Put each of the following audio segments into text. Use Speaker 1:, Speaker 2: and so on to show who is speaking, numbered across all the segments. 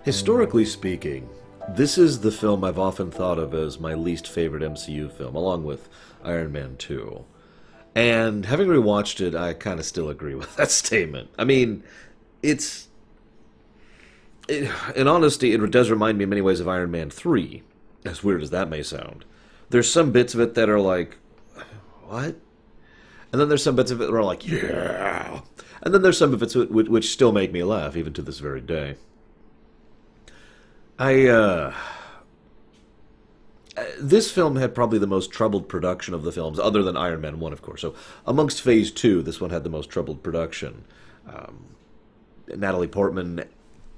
Speaker 1: Historically speaking, this is the film I've often thought of as my least favorite MCU film, along with Iron Man 2. And having rewatched it, I kind of still agree with that statement. I mean, it's... in honesty, it does remind me in many ways of Iron Man 3, as weird as that may sound. There's some bits of it that are like, what? And then there's some bits of it that are like, yeah! And then there's some bits which still make me laugh, even to this very day. This film had probably the most troubled production of the films, other than Iron Man 1, of course. So, amongst Phase 2, this one had the most troubled production. Natalie Portman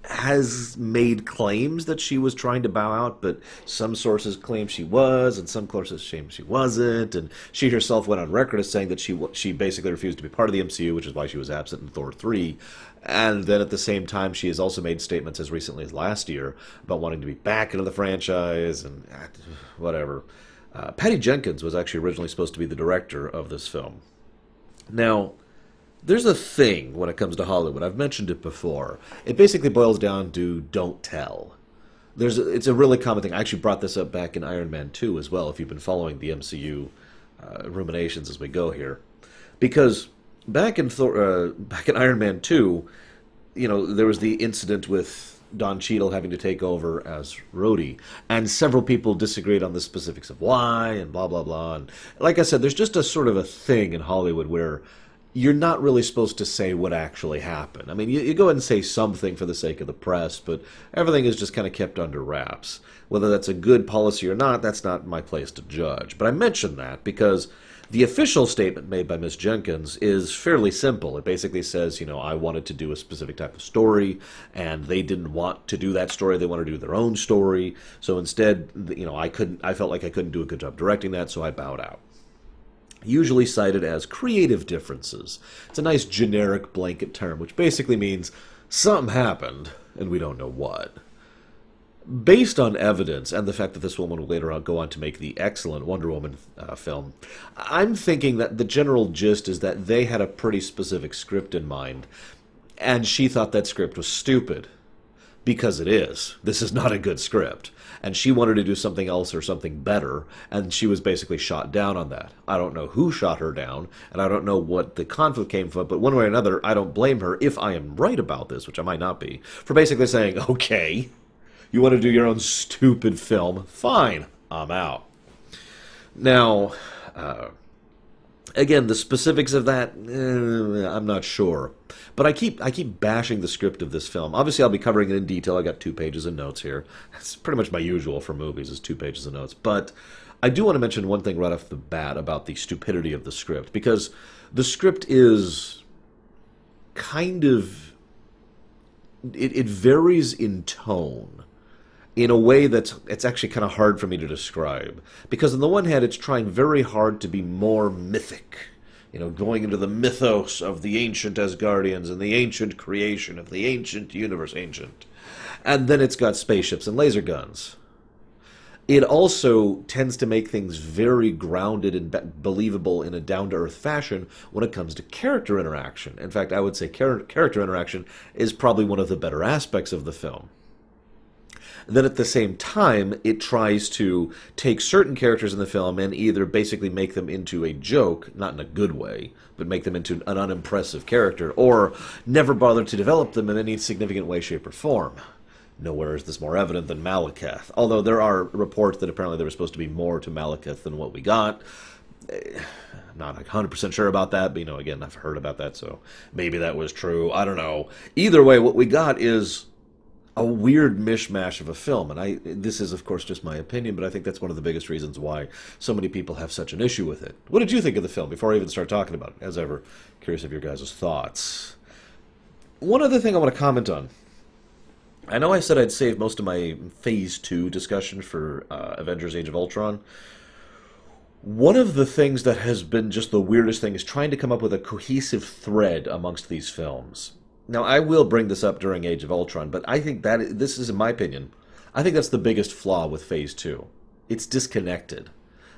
Speaker 1: has made claims that she was trying to bow out, but some sources claim she was, and some sources claim she wasn't, and she herself went on record as saying that she basically refused to be part of the MCU, which is why she was absent in Thor 3, and then at the same time she has also made statements as recently as last year about wanting to be back into the franchise, and whatever. Patty Jenkins was actually originally supposed to be the director of this film. Now, there's a thing when it comes to Hollywood. I've mentioned it before. It basically boils down to don't tell. It's a really common thing. I actually brought this up back in Iron Man 2 as well, if you've been following the MCU ruminations as we go here. Because back in Iron Man 2, there was the incident with Don Cheadle having to take over as Rhodey, and several people disagreed on the specifics of why, and blah, blah, blah. And like I said, there's just a sort of a thing in Hollywood where you're not really supposed to say what actually happened. I mean, you go ahead and say something for the sake of the press, but everything is just kind of kept under wraps. Whether that's a good policy or not, that's not my place to judge. But I mention that because the official statement made by Miss Jenkins is fairly simple. It basically says, I wanted to do a specific type of story, and they didn't want to do that story. They wanted to do their own story. So instead, I felt like I couldn't do a good job directing that, so I bowed out. Usually cited as creative differences. It's a nice generic blanket term, which basically means something happened, and we don't know what. Based on evidence, and the fact that this woman will later on go on to make the excellent Wonder Woman film, I'm thinking that the general gist is that they had a pretty specific script in mind, and she thought that script was stupid. Because it is. This is not a good script. And she wanted to do something else or something better, and she was basically shot down on that. I don't know who shot her down, and I don't know what the conflict came from, but one way or another, I don't blame her, if I am right about this, which I might not be, for basically saying, okay, you want to do your own stupid film? Fine, I'm out. Now, again, the specifics of that, I'm not sure. But I keep bashing the script of this film. Obviously, I'll be covering it in detail. I got 2 pages of notes here. That's pretty much my usual for movies, is 2 pages of notes. But I do want to mention one thing right off the bat about the stupidity of the script, because the script is kind of... It varies in tone in a way that's it's actually kind of hard for me to describe. Because on the one hand, it's trying very hard to be more mythic. Going into the mythos of the ancient Asgardians and the ancient creation of the ancient universe, And then it's got spaceships and laser guns. It also tends to make things very grounded and believable in a down-to-earth fashion when it comes to character interaction. In fact, I would say character interaction is probably one of the better aspects of the film. Then at the same time, it tries to take certain characters in the film and either basically make them into a joke, not in a good way, but make them into an unimpressive character, or never bother to develop them in any significant way, shape, or form. Nowhere is this more evident than Malekith, although there are reports that apparently there was supposed to be more to Malekith than what we got. I'm not 100% sure about that, but again, I've heard about that, so maybe that was true. I don't know. Either way, what we got is a weird mishmash of a film, and this is, of course, just my opinion, but I think that's one of the biggest reasons why so many people have such an issue with it. What did you think of the film before I even start talking about it? As ever, curious of your guys' thoughts. One other thing I want to comment on. I know I said I'd save most of my Phase 2 discussion for Avengers Age of Ultron. One of the things that has been just the weirdest thing is trying to come up with a cohesive thread amongst these films. Now, I will bring this up during Age of Ultron, but I think this is, in my opinion, I think that's the biggest flaw with Phase 2. It's disconnected.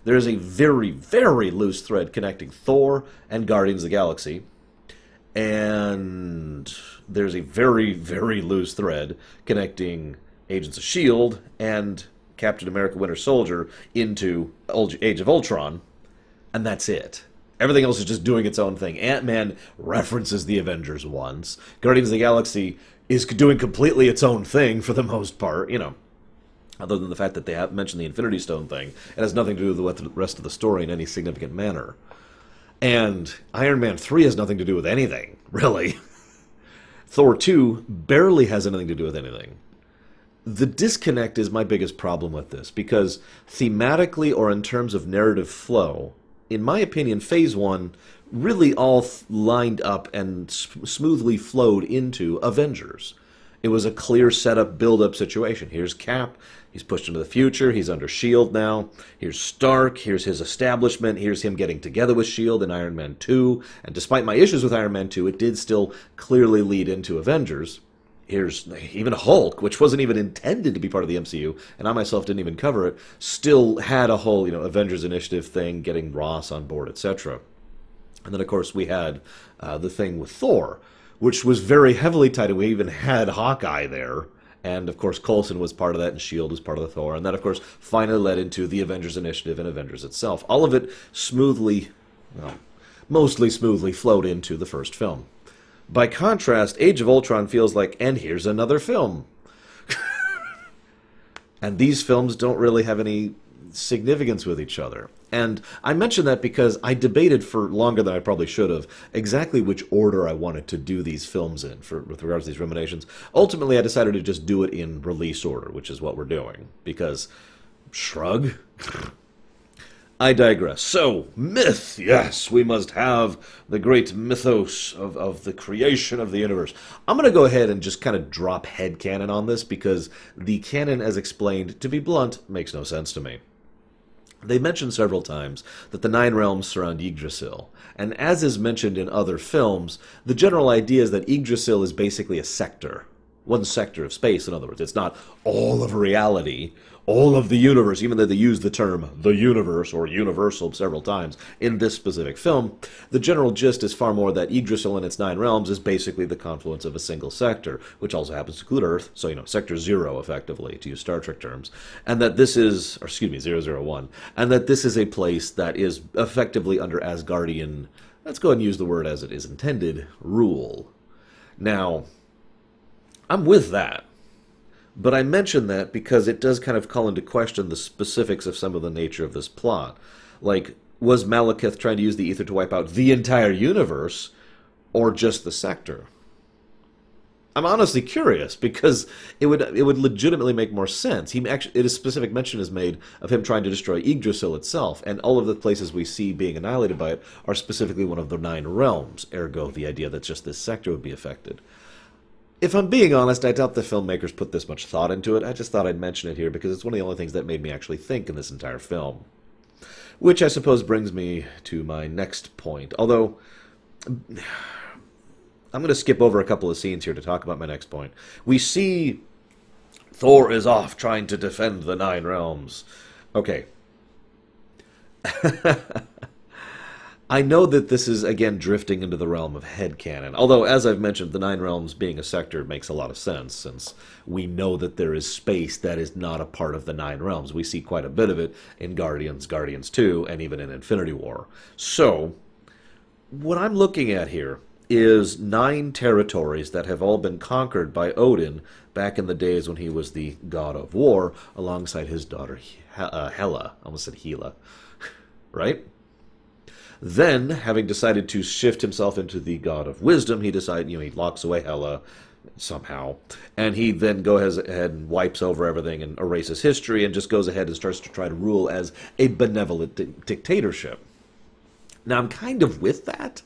Speaker 1: There is a very, very loose thread connecting Thor and Guardians of the Galaxy, And there's a very, very loose thread connecting Agents of S.H.I.E.L.D. and Captain America Winter Soldier into Age of Ultron, and that's it. Everything else is just doing its own thing. Ant-Man references the Avengers once. Guardians of the Galaxy is doing completely its own thing for the most part, you know. Other than the fact that they have mentioned the Infinity Stone thing, it has nothing to do with the rest of the story in any significant manner. And Iron Man 3 has nothing to do with anything, really. Thor 2 barely has anything to do with anything. The disconnect is my biggest problem with this, because thematically or in terms of narrative flow, in my opinion, Phase 1 really all lined up and smoothly flowed into Avengers. It was a clear setup, build-up situation. Here's Cap. He's pushed into the future. He's under S.H.I.E.L.D. now. Here's Stark. Here's his establishment. Here's him getting together with S.H.I.E.L.D. in Iron Man 2. And despite my issues with Iron Man 2, it did still clearly lead into Avengers. Here's even Hulk, which wasn't even intended to be part of the MCU, and I myself didn't even cover it, still had a whole, Avengers Initiative thing, getting Ross on board, etc. And then, of course, we had the thing with Thor, which was very heavily tied in. We even had Hawkeye there, and, of course, Coulson was part of that, and S.H.I.E.L.D. was part of the Thor, and that, of course, finally led into the Avengers Initiative and Avengers itself. All of it smoothly, well, mostly smoothly flowed into the first film. By contrast, Age of Ultron feels like, and here's another film. And these films don't really have any significance with each other. And I mention that because I debated for longer than I probably should have exactly which order I wanted to do these films in with regards to these Ruminations. Ultimately, I decided to just do it in release order, which is what we're doing. Because, shrug... I digress. So, myth, yes, we must have the great mythos of the creation of the universe. I'm going to go ahead and just kind of drop headcanon on this because the canon, as explained, to be blunt, makes no sense to me. They mention several times that the 9 realms surround Yggdrasil, and as is mentioned in other films, the general idea is that Yggdrasil is basically a sector. One sector of space, in other words. It's not all of reality, all of the universe, even though they use the term the universe or universal several times in this specific film. The general gist is far more that Yggdrasil and its 9 realms is basically the confluence of a single sector, which also happens to include Earth, so, Sector 0, effectively, to use Star Trek terms, and that this is, or excuse me, 001, and that this is a place that is effectively under Asgardian, let's go ahead and use the word as it is intended, rule. Now, I'm with that. But I mention that because it does kind of call into question the specifics of some of the nature of this plot. Like, was Malekith trying to use the ether to wipe out the entire universe, or just the sector? I'm honestly curious, because it would legitimately make more sense. A specific mention is made of him trying to destroy Yggdrasil itself, and all of the places we see being annihilated by it are specifically one of the 9 realms, ergo the idea that just this sector would be affected. If I'm being honest, I doubt the filmmakers put this much thought into it. I just thought I'd mention it here because it's one of the only things that made me actually think in this entire film. Which I suppose brings me to my next point. Although, I'm going to skip over a couple of scenes here to talk about my next point. We see Thor is off trying to defend the 9 realms. Okay. I know that this is, again, drifting into the realm of headcanon. Although, as I've mentioned, the 9 realms being a sector makes a lot of sense, since we know that there is space that is not a part of the 9 realms. We see quite a bit of it in Guardians 2, and even in Infinity War. So, what I'm looking at here is 9 territories that have all been conquered by Odin back in the days when he was the god of war, alongside his daughter Hela. I almost said Hela. Right? Then, having decided to shift himself into the god of wisdom, he decided, he locks away Hela somehow, and he then goes ahead and wipes over everything and erases history and just goes ahead and starts to try to rule as a benevolent dictatorship. Now, I'm kind of with that,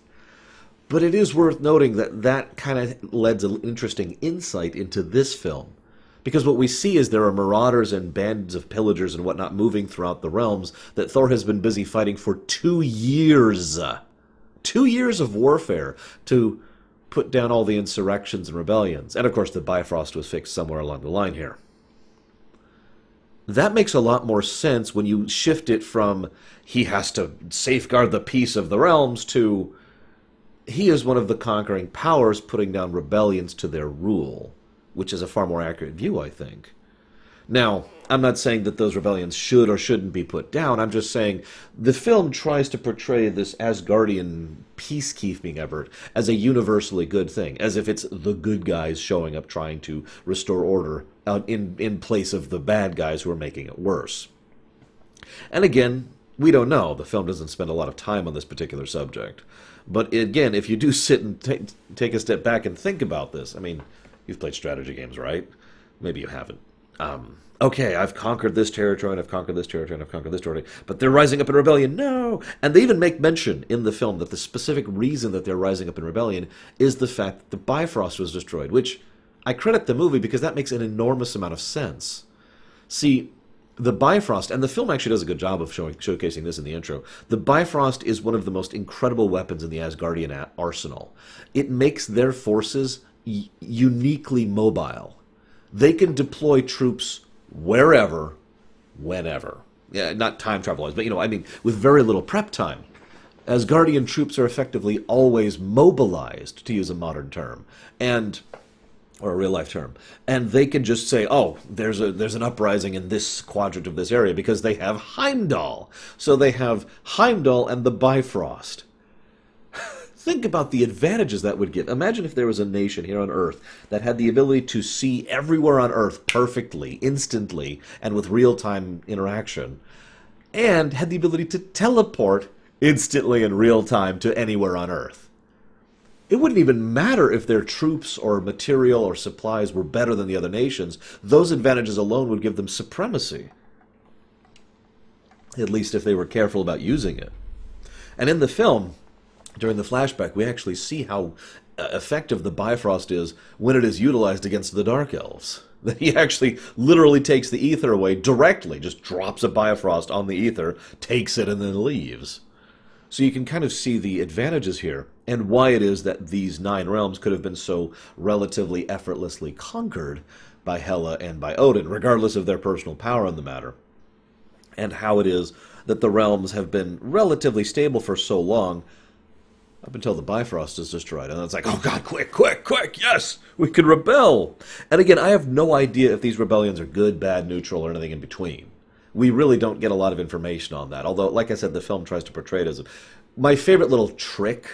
Speaker 1: but it is worth noting that that kind of lends an interesting insight into this film. Because what we see is there are marauders and bands of pillagers and whatnot moving throughout the realms that Thor has been busy fighting for 2 years. 2 years of warfare to put down all the insurrections and rebellions. And of course the Bifrost was fixed somewhere along the line here. That makes a lot more sense when you shift it from he has to safeguard the peace of the realms to he is one of the conquering powers putting down rebellions to their rule, which is a far more accurate view, I think. Now, I'm not saying that those rebellions should or shouldn't be put down. I'm just saying the film tries to portray this Asgardian peacekeeping effort as a universally good thing, as if it's the good guys showing up trying to restore order in place of the bad guys who are making it worse. And again, we don't know. The film doesn't spend a lot of time on this particular subject. But again, if you do sit and take a step back and think about this, I mean, you've played strategy games, right? Maybe you haven't. Okay, I've conquered this territory, and I've conquered this territory, and I've conquered this territory, but they're rising up in rebellion. No! And they even make mention in the film that the specific reason that they're rising up in rebellion is the fact that the Bifrost was destroyed, which I credit the movie because that makes an enormous amount of sense. See, the Bifrost, and the film actually does a good job of showcasing this in the intro, the Bifrost is one of the most incredible weapons in the Asgardian arsenal. It makes their forces uniquely mobile. They can deploy troops wherever, whenever. Yeah, not time travel-wise, but, I mean, with very little prep time. Asgardian troops are effectively always mobilized, to use a modern term, or a real-life term. And they can just say, oh, there's an uprising in this quadrant of this area, because they have Heimdall. So they have Heimdall and the Bifrost. Think about the advantages that would give. Imagine if there was a nation here on Earth that had the ability to see everywhere on Earth perfectly, instantly, and with real-time interaction, and had the ability to teleport instantly in real time to anywhere on Earth. It wouldn't even matter if their troops or material or supplies were better than the other nations. Those advantages alone would give them supremacy. At least if they were careful about using it. And in the film, during the flashback, we actually see how effective the Bifrost is when it is utilized against the Dark Elves. That he actually literally takes the ether away directly, just drops a Bifrost on the ether, takes it, and then leaves. So you can kind of see the advantages here, and why it is that these 9 realms could have been so relatively effortlessly conquered by Hela and by Odin, regardless of their personal power in the matter. And how it is that the realms have been relatively stable for so long, up until the Bifrost is destroyed. And then it's like, oh god, quick, quick, quick, yes, we can rebel. And again, I have no idea if these rebellions are good, bad, neutral, or anything in between. We really don't get a lot of information on that. Although, like I said, the film tries to portray it as... My favorite little trick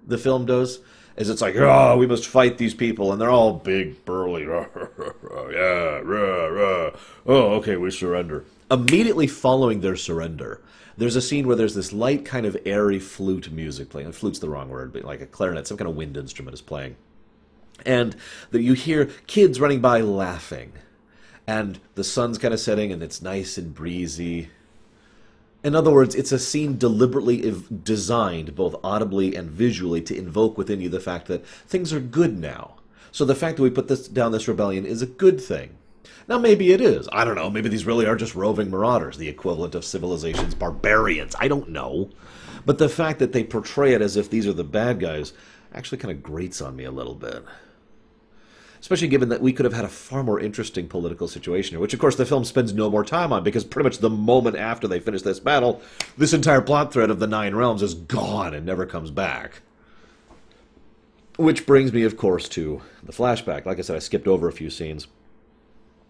Speaker 1: the film does is it's like, oh, we must fight these people, and they're all big, burly, rah, rah, rah, rah, yeah, rah, rah. Oh, okay, we surrender. Immediately following their surrender, there's a scene where there's this light kind of airy flute music playing. Flute's the wrong word, but like a clarinet, some kind of wind instrument is playing. And you hear kids running by laughing. And the sun's kind of setting, and it's nice and breezy. In other words, it's a scene deliberately designed, both audibly and visually, to invoke within you the fact that things are good now. So the fact that we put down this rebellion is a good thing. Now, maybe it is. I don't know. Maybe these really are just roving marauders, the equivalent of civilization's barbarians. I don't know. But the fact that they portray it as if these are the bad guys actually kind of grates on me a little bit. Especially given that we could have had a far more interesting political situation here, which, of course, the film spends no more time on, because pretty much the moment after they finish this battle, this entire plot thread of the 9 realms is gone and never comes back. Which brings me, of course, to the flashback. Like I said, I skipped over a few scenes.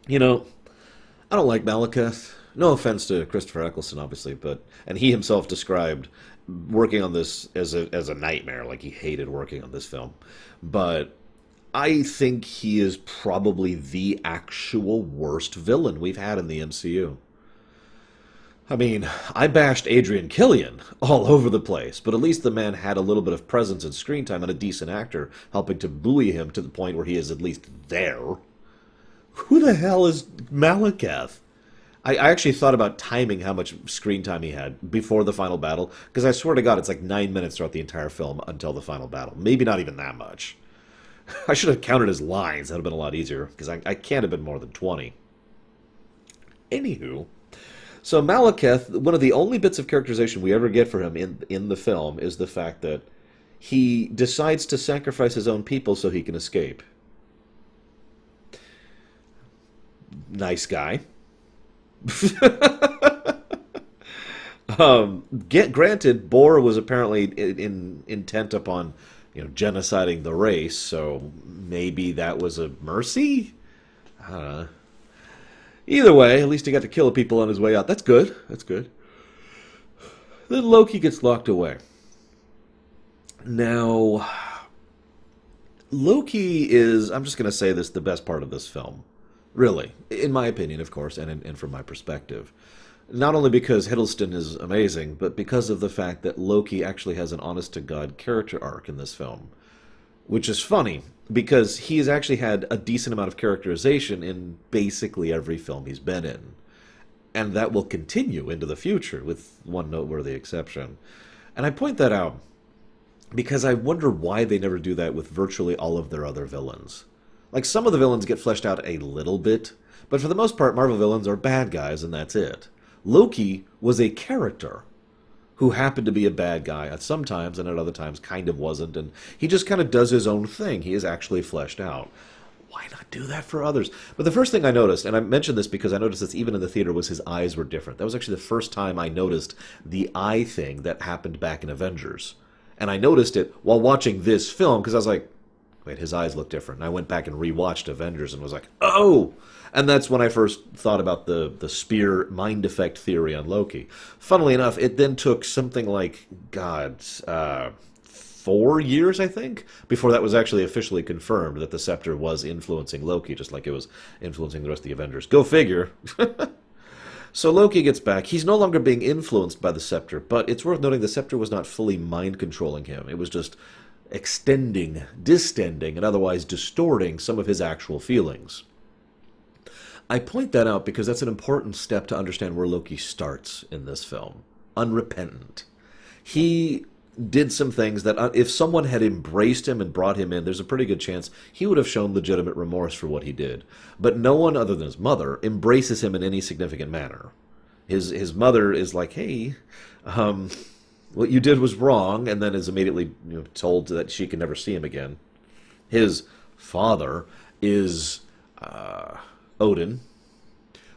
Speaker 1: I don't like Malekith. No offense to Christopher Eccleston, obviously, and he himself described working on this as a nightmare. Like, he hated working on this film. But I think he is probably the actual worst villain we've had in the MCU. I mean, I bashed Adrian Killian all over the place, but at least the man had a little bit of presence and screen time and a decent actor helping to buoy him to the point where he is at least there. Who the hell is Malekith? I actually thought about timing how much screen time he had before the final battle, because I swear to God, it's like 9 minutes throughout the entire film until the final battle. Maybe not even that much. I should have counted his lines. That would have been a lot easier, because I can't have been more than 20. Anywho, so Malekith, one of the only bits of characterization we ever get for him in the film is the fact that he decides to sacrifice his own people so he can escape. Nice guy. Granted, Bor was apparently intent upon genociding the race, so maybe that was a mercy? I don't know. Either way, at least he got to kill people on his way out. That's good. That's good. Then Loki gets locked away. Now, Loki is, I'm just going to say this, the best part of this film. Really. In my opinion, of course, and from my perspective. Not only because Hiddleston is amazing, but because of the fact that Loki actually has an honest-to-God character arc in this film. Which is funny, because he has actually had a decent amount of characterization in basically every film he's been in. And that will continue into the future, with one noteworthy exception. And I point that out because I wonder why they never do that with virtually all of their other villains. Like, some of the villains get fleshed out a little bit, but for the most part, Marvel villains are bad guys, and that's it. Loki was a character who happened to be a bad guy at some times, and at other times kind of wasn't, and he just kind of does his own thing. He is actually fleshed out. Why not do that for others? But the first thing I noticed, and I mentioned this because I noticed this even in the theater, was his eyes were different. That was actually the first time I noticed the eye thing that happened back in Avengers. And I noticed it while watching this film, because I was like, wait, his eyes look different. And I went back and rewatched Avengers and was like, oh! And that's when I first thought about the spear mind effect theory on Loki. Funnily enough, it then took something like, 4 years, I think, before that was actually officially confirmed that the scepter was influencing Loki, just like it was influencing the rest of the Avengers. Go figure! So Loki gets back. He's no longer being influenced by the scepter, but it's worth noting the scepter was not fully mind-controlling him. It was just extending, distending, and otherwise distorting some of his actual feelings. I point that out because that's an important step to understand where Loki starts in this film. Unrepentant. He did some things that if someone had embraced him and brought him in, there's a pretty good chance he would have shown legitimate remorse for what he did. But no one other than his mother embraces him in any significant manner. His mother is like, hey, what you did was wrong, and then is immediately told that she can never see him again. His father is Odin.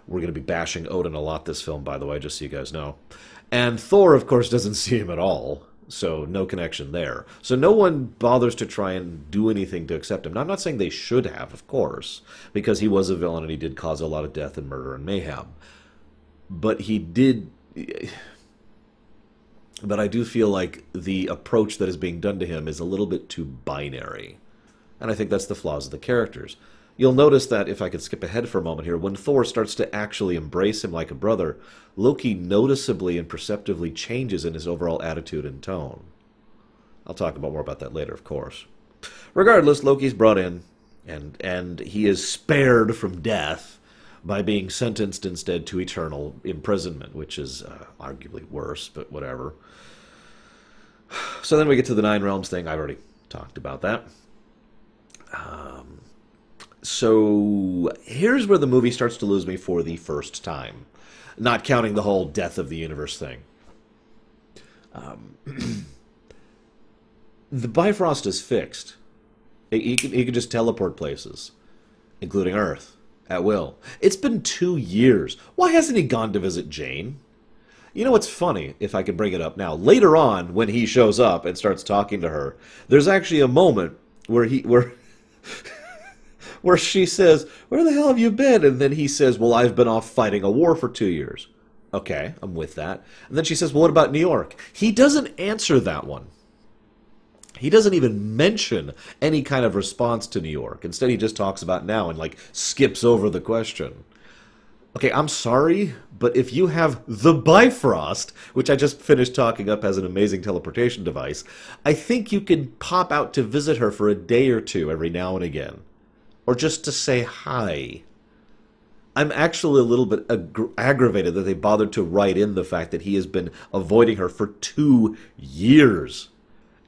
Speaker 1: We're going to be bashing Odin a lot this film, by the way, just so you guys know. And Thor, of course, doesn't see him at all, so no connection there. So no one bothers to try and do anything to accept him. Now, I'm not saying they should have, of course, because he was a villain and he did cause a lot of death and murder and mayhem. But he did... But I do feel like the approach that is being done to him is a little bit too binary. And I think that's the flaws of the characters. You'll notice that, if I could skip ahead for a moment here, when Thor starts to actually embrace him like a brother, Loki noticeably and perceptively changes in his overall attitude and tone. I'll talk more about that later, of course. Regardless, Loki's brought in, and he is spared from death by being sentenced instead to eternal imprisonment, which is arguably worse, but whatever. So then we get to the Nine Realms thing. I've already talked about that. So here's where the movie starts to lose me for the first time, not counting the whole death of the universe thing. The Bifrost is fixed. He can just teleport places, including Earth, at will. It's been 2 years. Why hasn't he gone to visit Jane? You know what's funny, if I can bring it up now? Later on, when he shows up and starts talking to her, there's actually a moment where where she says, where the hell have you been? And then he says, well, I've been off fighting a war for 2 years. Okay, I'm with that. And then she says, well, what about New York? He doesn't answer that one. He doesn't even mention any kind of response to New York. Instead, he just talks about now and, skips over the question. Okay, I'm sorry, but if you have the Bifrost, which I just finished talking up as an amazing teleportation device, I think you can pop out to visit her for a day or two every now and again. Or just to say hi. I'm actually a little bit aggravated that they bothered to write in the fact that he has been avoiding her for 2 years.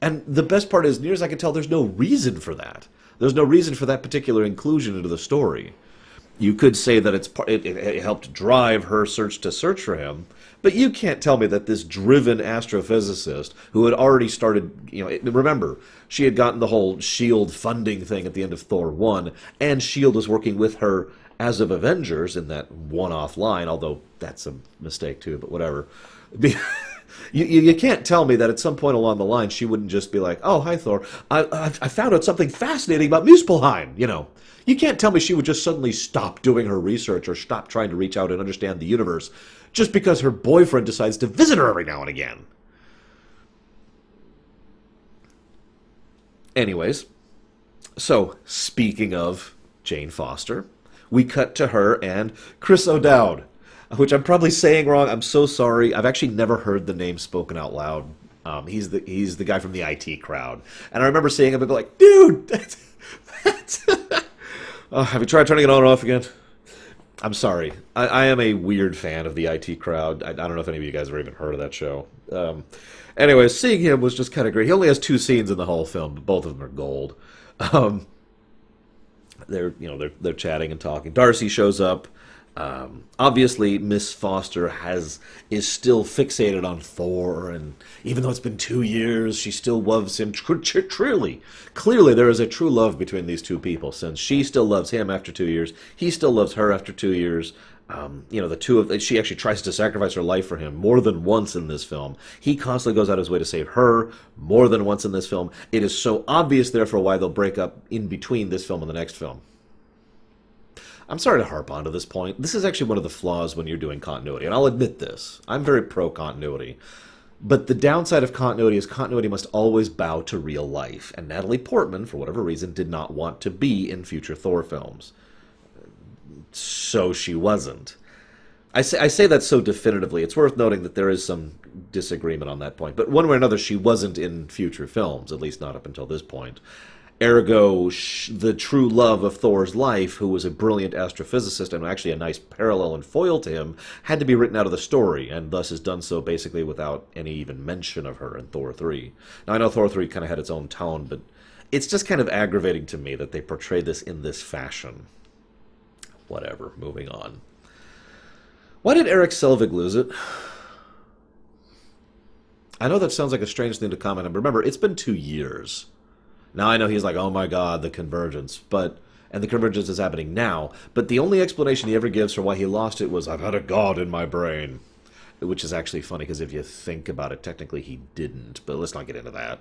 Speaker 1: And the best part is, near as I can tell, there's no reason for that. There's no reason for that particular inclusion into the story. You could say that it helped drive her search for him, but you can't tell me that this driven astrophysicist who had already started, remember, she had gotten the whole S.H.I.E.L.D. funding thing at the end of Thor 1, and S.H.I.E.L.D. was working with her as of Avengers in that one-off line, although that's a mistake too, but whatever. You can't tell me that at some point along the line she wouldn't just be like, "Oh, hi Thor, I found out something fascinating about Muspelheim." You know, you can't tell me she would just suddenly stop doing her research or stop trying to reach out and understand the universe just because her boyfriend decides to visit her every now and again. Anyways, so speaking of Jane Foster, we cut to her and Chris O'Dowd, which I'm probably saying wrong. I'm so sorry. I've actually never heard the name spoken out loud. He's the guy from the IT crowd, and I remember seeing him and be like, "Dude, that's have you tried turning it on or off again?" I'm sorry. I am a weird fan of the IT crowd. I don't know if any of you guys have even heard of that show. Anyways, seeing him was just kind of great. He only has 2 scenes in the whole film, but both of them are gold. They're chatting and talking. Darcy shows up. Obviously, Miss Foster is still fixated on Thor, and even though it's been 2 years, she still loves him truly. Clearly, there is a true love between these two people, since she still loves him after 2 years. He still loves her after 2 years. She actually tries to sacrifice her life for him more than once in this film. He constantly goes out of his way to save her more than once in this film. It is so obvious, therefore, why they'll break up in between this film and the next film. I'm sorry to harp on to this point. This is actually one of the flaws when you're doing continuity, and I'll admit this. I'm very pro-continuity. But the downside of continuity is continuity must always bow to real life, and Natalie Portman, for whatever reason, did not want to be in future Thor films. So she wasn't. I say that so definitively. It's worth noting that there is some disagreement on that point. But one way or another, she wasn't in future films, at least not up until this point. Ergo, the true love of Thor's life, who was a brilliant astrophysicist and actually a nice parallel and foil to him, had to be written out of the story, and thus has done so basically without any even mention of her in Thor 3. Now, I know Thor 3 kind of had its own tone, but it's just kind of aggravating to me that they portray this in this fashion. Whatever, moving on. Why did Eric Selvig lose it? I know that sounds like a strange thing to comment on, but remember, it's been 2 years. Now I know he's like, oh my god, the convergence, and the convergence is happening now, but the only explanation he ever gives for why he lost it was, I've had a god in my brain. Which is actually funny, because if you think about it, technically he didn't, but let's not get into that.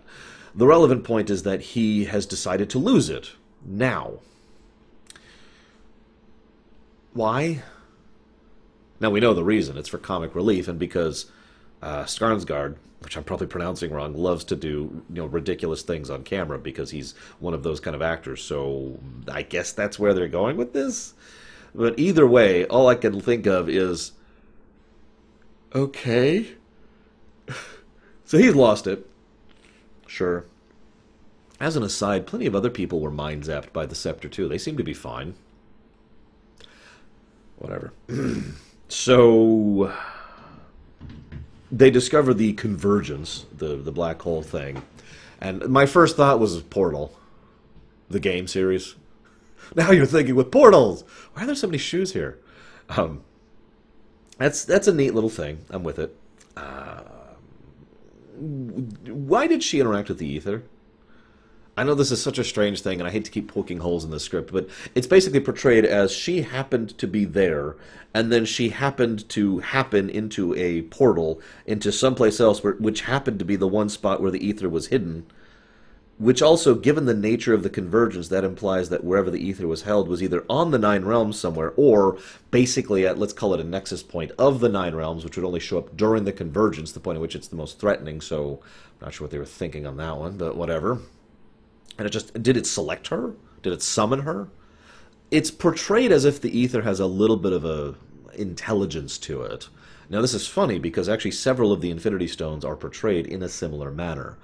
Speaker 1: The relevant point is that he has decided to lose it. Now. Why? Now we know the reason. It's for comic relief, and because Skarsgård, which I'm probably pronouncing wrong, loves to do ridiculous things on camera because he's one of those kind of actors. So I guess that's where they're going with this. But either way, all I can think of is, okay. So he's lost it. Sure. As an aside, plenty of other people were mind-zapped by the Scepter too. They seem to be fine. Whatever. So they discover the convergence, the black hole thing, and my first thought was Portal, the game series. Now you're thinking with portals. Why are there so many shoes here? That's a neat little thing. I'm with it. Why did she interact with the ether? I know this is such a strange thing, and I hate to keep poking holes in the script, but it's basically portrayed as she happened to be there, and then she happened to happen into a portal into someplace else, which happened to be the one spot where the ether was hidden, which also, given the nature of the convergence, that implies that wherever the ether was held was either on the Nine Realms somewhere, or basically at, let's call it a nexus point of the Nine Realms, which would only show up during the convergence, the point at which it's the most threatening, so I'm not sure what they were thinking on that one, but whatever. And did it select her? Did it summon her? It's portrayed as if the ether has a little bit of a intelligence to it. Now this is funny because actually several of the Infinity Stones are portrayed in a similar manner.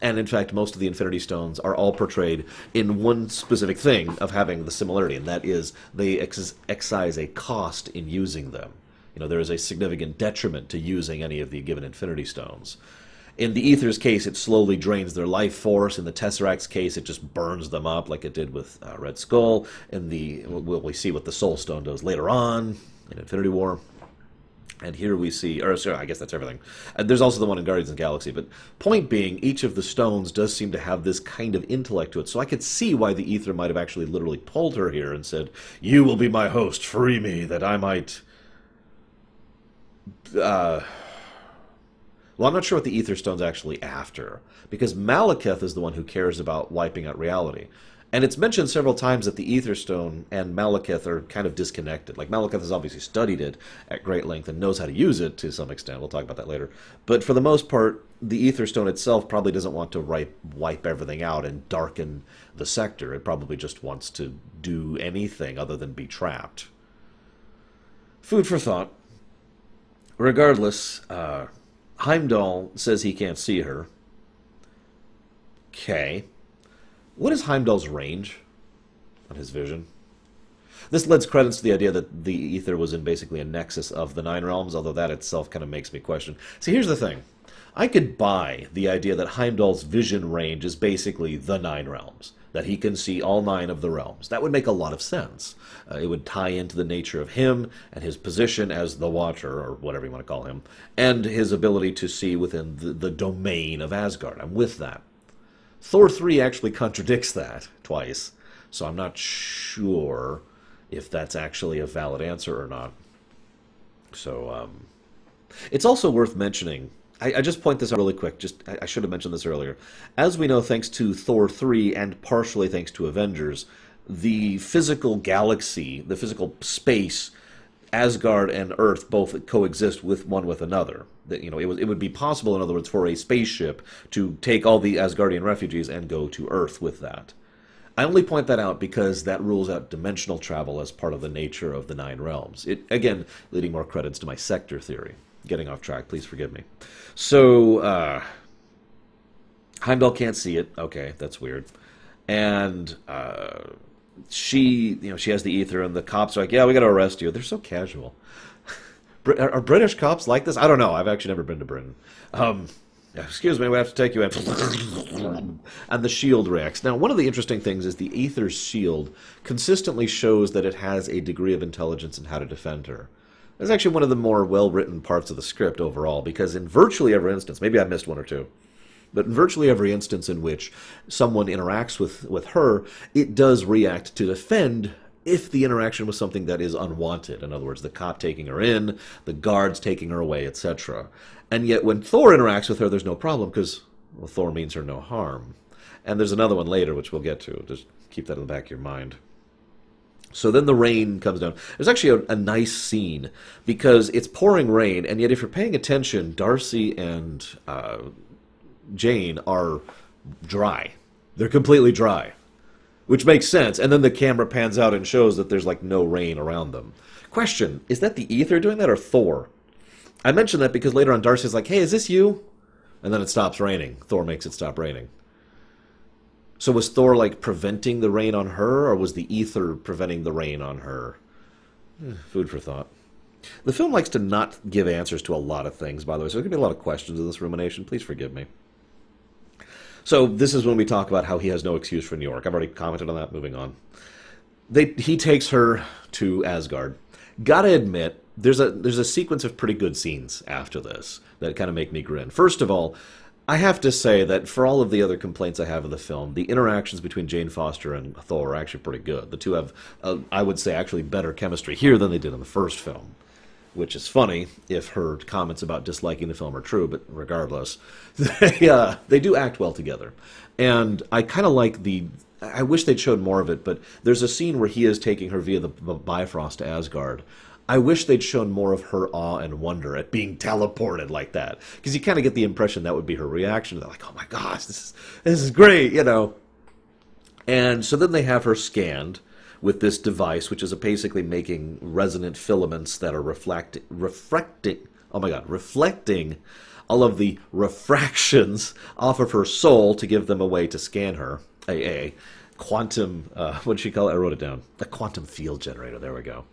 Speaker 1: And in fact, most of the Infinity Stones are all portrayed in one specific thing of having the similarity, and that is they excise a cost in using them. There is a significant detriment to using any of the given Infinity Stones. In the Ether's case, it slowly drains their life force. In the Tesseract's case, it just burns them up like it did with Red Skull. We see what the Soul Stone does later on in Infinity War. And here we see, I guess that's everything. There's also the one in Guardians of the Galaxy. But point being, each of the stones does seem to have this kind of intellect to it. So I could see why the Ether might have actually literally pulled her here and said, "You will be my host, free me, that I might Well, I'm not sure what the Ether Stone's actually after, because Malekith is the one who cares about wiping out reality. And it's mentioned several times that the Ether Stone and Malekith are kind of disconnected. Like, Malekith has obviously studied it at great length and knows how to use it to some extent. We'll talk about that later. But for the most part, the Ether Stone itself probably doesn't want to wipe everything out and darken the sector. It probably just wants to do anything other than be trapped. Food for thought. Regardless, Heimdall says he can't see her. Okay. What is Heimdall's range on his vision? This lends credence to the idea that the ether was in basically a nexus of the Nine Realms, although that itself kind of makes me question. See, here's the thing. I could buy the idea that Heimdall's vision range is basically the Nine Realms, that he can see all 9 of the realms. That would make a lot of sense. It would tie into the nature of him and his position as the Watcher, or whatever you want to call him, and his ability to see within the domain of Asgard. I'm with that. Thor 3 actually contradicts that twice, so I'm not sure if that's actually a valid answer or not. So, it's also worth mentioning, I just point this out really quick, I should have mentioned this earlier. As we know, thanks to Thor 3 and partially thanks to Avengers, the physical galaxy, the physical space, Asgard and Earth both coexist with one with another. That, you know, it would be possible, in other words, for a spaceship to take all the Asgardian refugees and go to Earth with that. I only point that out because that rules out dimensional travel as part of the nature of the 9 realms. It, again, leading more credits to my sector theory. Getting off track, please forgive me. So, Heimdall can't see it. Okay, that's weird. And, she has the ether, and the cops are like, yeah, we gotta arrest you. They're so casual. Are British cops like this? I don't know. I've actually never been to Britain. Excuse me, we have to take you in. And the shield reacts. Now, one of the interesting things is the ether's shield consistently shows that it has a degree of intelligence in how to defend her. That's actually one of the more well-written parts of the script overall, because in virtually every instance, maybe I missed one or two, but in virtually every instance in which someone interacts with her, it does react to defend if the interaction was something that is unwanted. In other words, the cop taking her in, the guards taking her away, etc. And yet when Thor interacts with her, there's no problem because, well, Thor means her no harm. And there's another one later, which we'll get to. Just keep that in the back of your mind. So then the rain comes down. There's actually a nice scene because it's pouring rain, and yet if you're paying attention, Darcy and Jane are dry. They're completely dry, which makes sense. And then the camera pans out and shows that there's like no rain around them. Question, is that the ether doing that or Thor? I mention that because later on Darcy's like, hey, is this you? And then it stops raining. Thor makes it stop raining. So was Thor like preventing the rain on her, or was the ether preventing the rain on her? Food for thought. The film likes to not give answers to a lot of things, by the way, so there's going to be a lot of questions in this rumination. Please forgive me. So this is when we talk about how he has no excuse for New York. I've already commented on that. Moving on. He takes her to Asgard. Gotta admit, there's a sequence of pretty good scenes after this that kind of make me grin. First of all, I have to say that for all of the other complaints I have of the film, the interactions between Jane Foster and Thor are actually pretty good. The two have, I would say, actually better chemistry here than they did in the first film. Which is funny if her comments about disliking the film are true, but regardless, they do act well together. And I kind of like I wish they'd showed more of it, but there's a scene where he is taking her via the Bifrost to Asgard. I wish they'd shown more of her awe and wonder at being teleported like that. Because you kind of get the impression that would be her reaction. They're like, oh my gosh, this is great, you know. And so then they have her scanned with this device, which is basically making resonant filaments that are reflecting all of the refractions off of her soul to give them a way to scan her. A quantum, what did she call it? I wrote it down. A quantum field generator. There we go.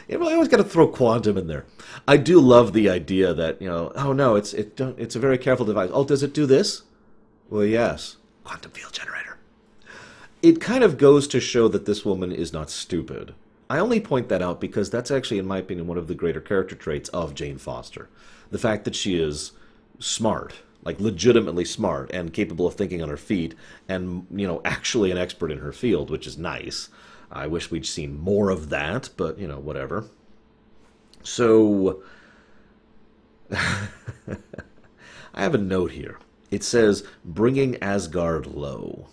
Speaker 1: You know, I always got to throw quantum in there. I do love the idea that, you know, oh no, it's a very careful device. Oh, does it do this? Well, yes. Quantum field generator. It kind of goes to show that this woman is not stupid. I only point that out because that's actually, in my opinion, one of the greater character traits of Jane Foster. The fact that she is smart, like legitimately smart and capable of thinking on her feet and, you know, actually an expert in her field, which is nice. I wish we'd seen more of that, but, you know, whatever. So I have a note here. It says, bringing Asgard low.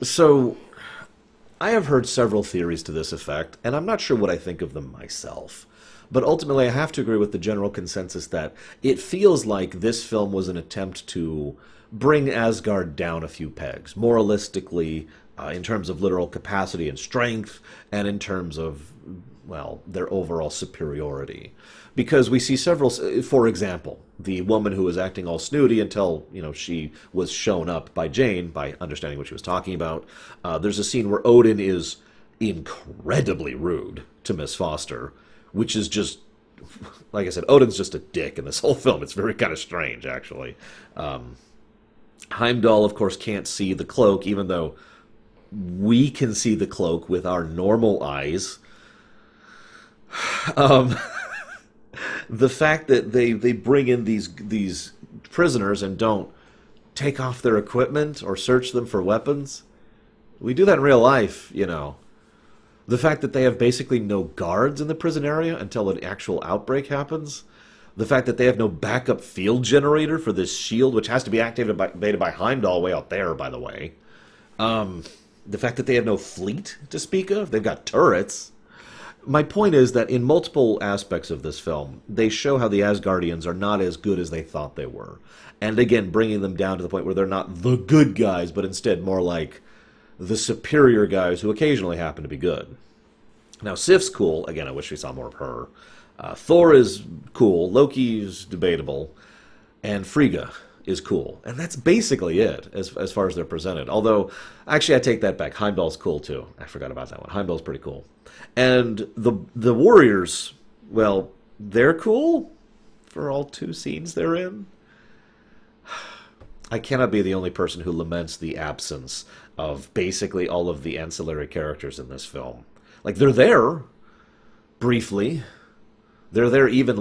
Speaker 1: So, I have heard several theories to this effect, and I'm not sure what I think of them myself. But ultimately, I have to agree with the general consensus that it feels like this film was an attempt to bring Asgard down a few pegs, moralistically, in terms of literal capacity and strength, and in terms of, well, their overall superiority. Because we see several, for example, the woman who was acting all snooty until, she was shown up by Jane, by understanding what she was talking about. There's a scene where Odin is incredibly rude to Miss Foster, which is just, like I said, Odin's just a dick in this whole film. It's very kind of strange, actually. Heimdall, of course, can't see the cloak, even though we can see the cloak with our normal eyes. The fact that they bring in these prisoners and don't take off their equipment or search them for weapons. We do that in real life, The fact that they have basically no guards in the prison area until an actual outbreak happens. The fact that they have no backup field generator for this shield, which has to be activated by Heimdall way out there, by the way. The fact that they have no fleet to speak of. They've got turrets. My point is that in multiple aspects of this film, they show how the Asgardians are not as good as they thought they were. And again, bringing them down to the point where they're not the good guys, but instead more like the superior guys who occasionally happen to be good. Now, Sif's cool. Again, I wish we saw more of her. Thor is cool. Loki's debatable. And Frigga is cool. And that's basically it, as far as they're presented. Although, actually, I take that back. Heimdall's cool, too. I forgot about that one. Heimdall's pretty cool. And the Warriors, well, they're cool for all 2 scenes they're in. I cannot be the only person who laments the absence of basically all of the ancillary characters in this film. Like, they're there, briefly. They're there even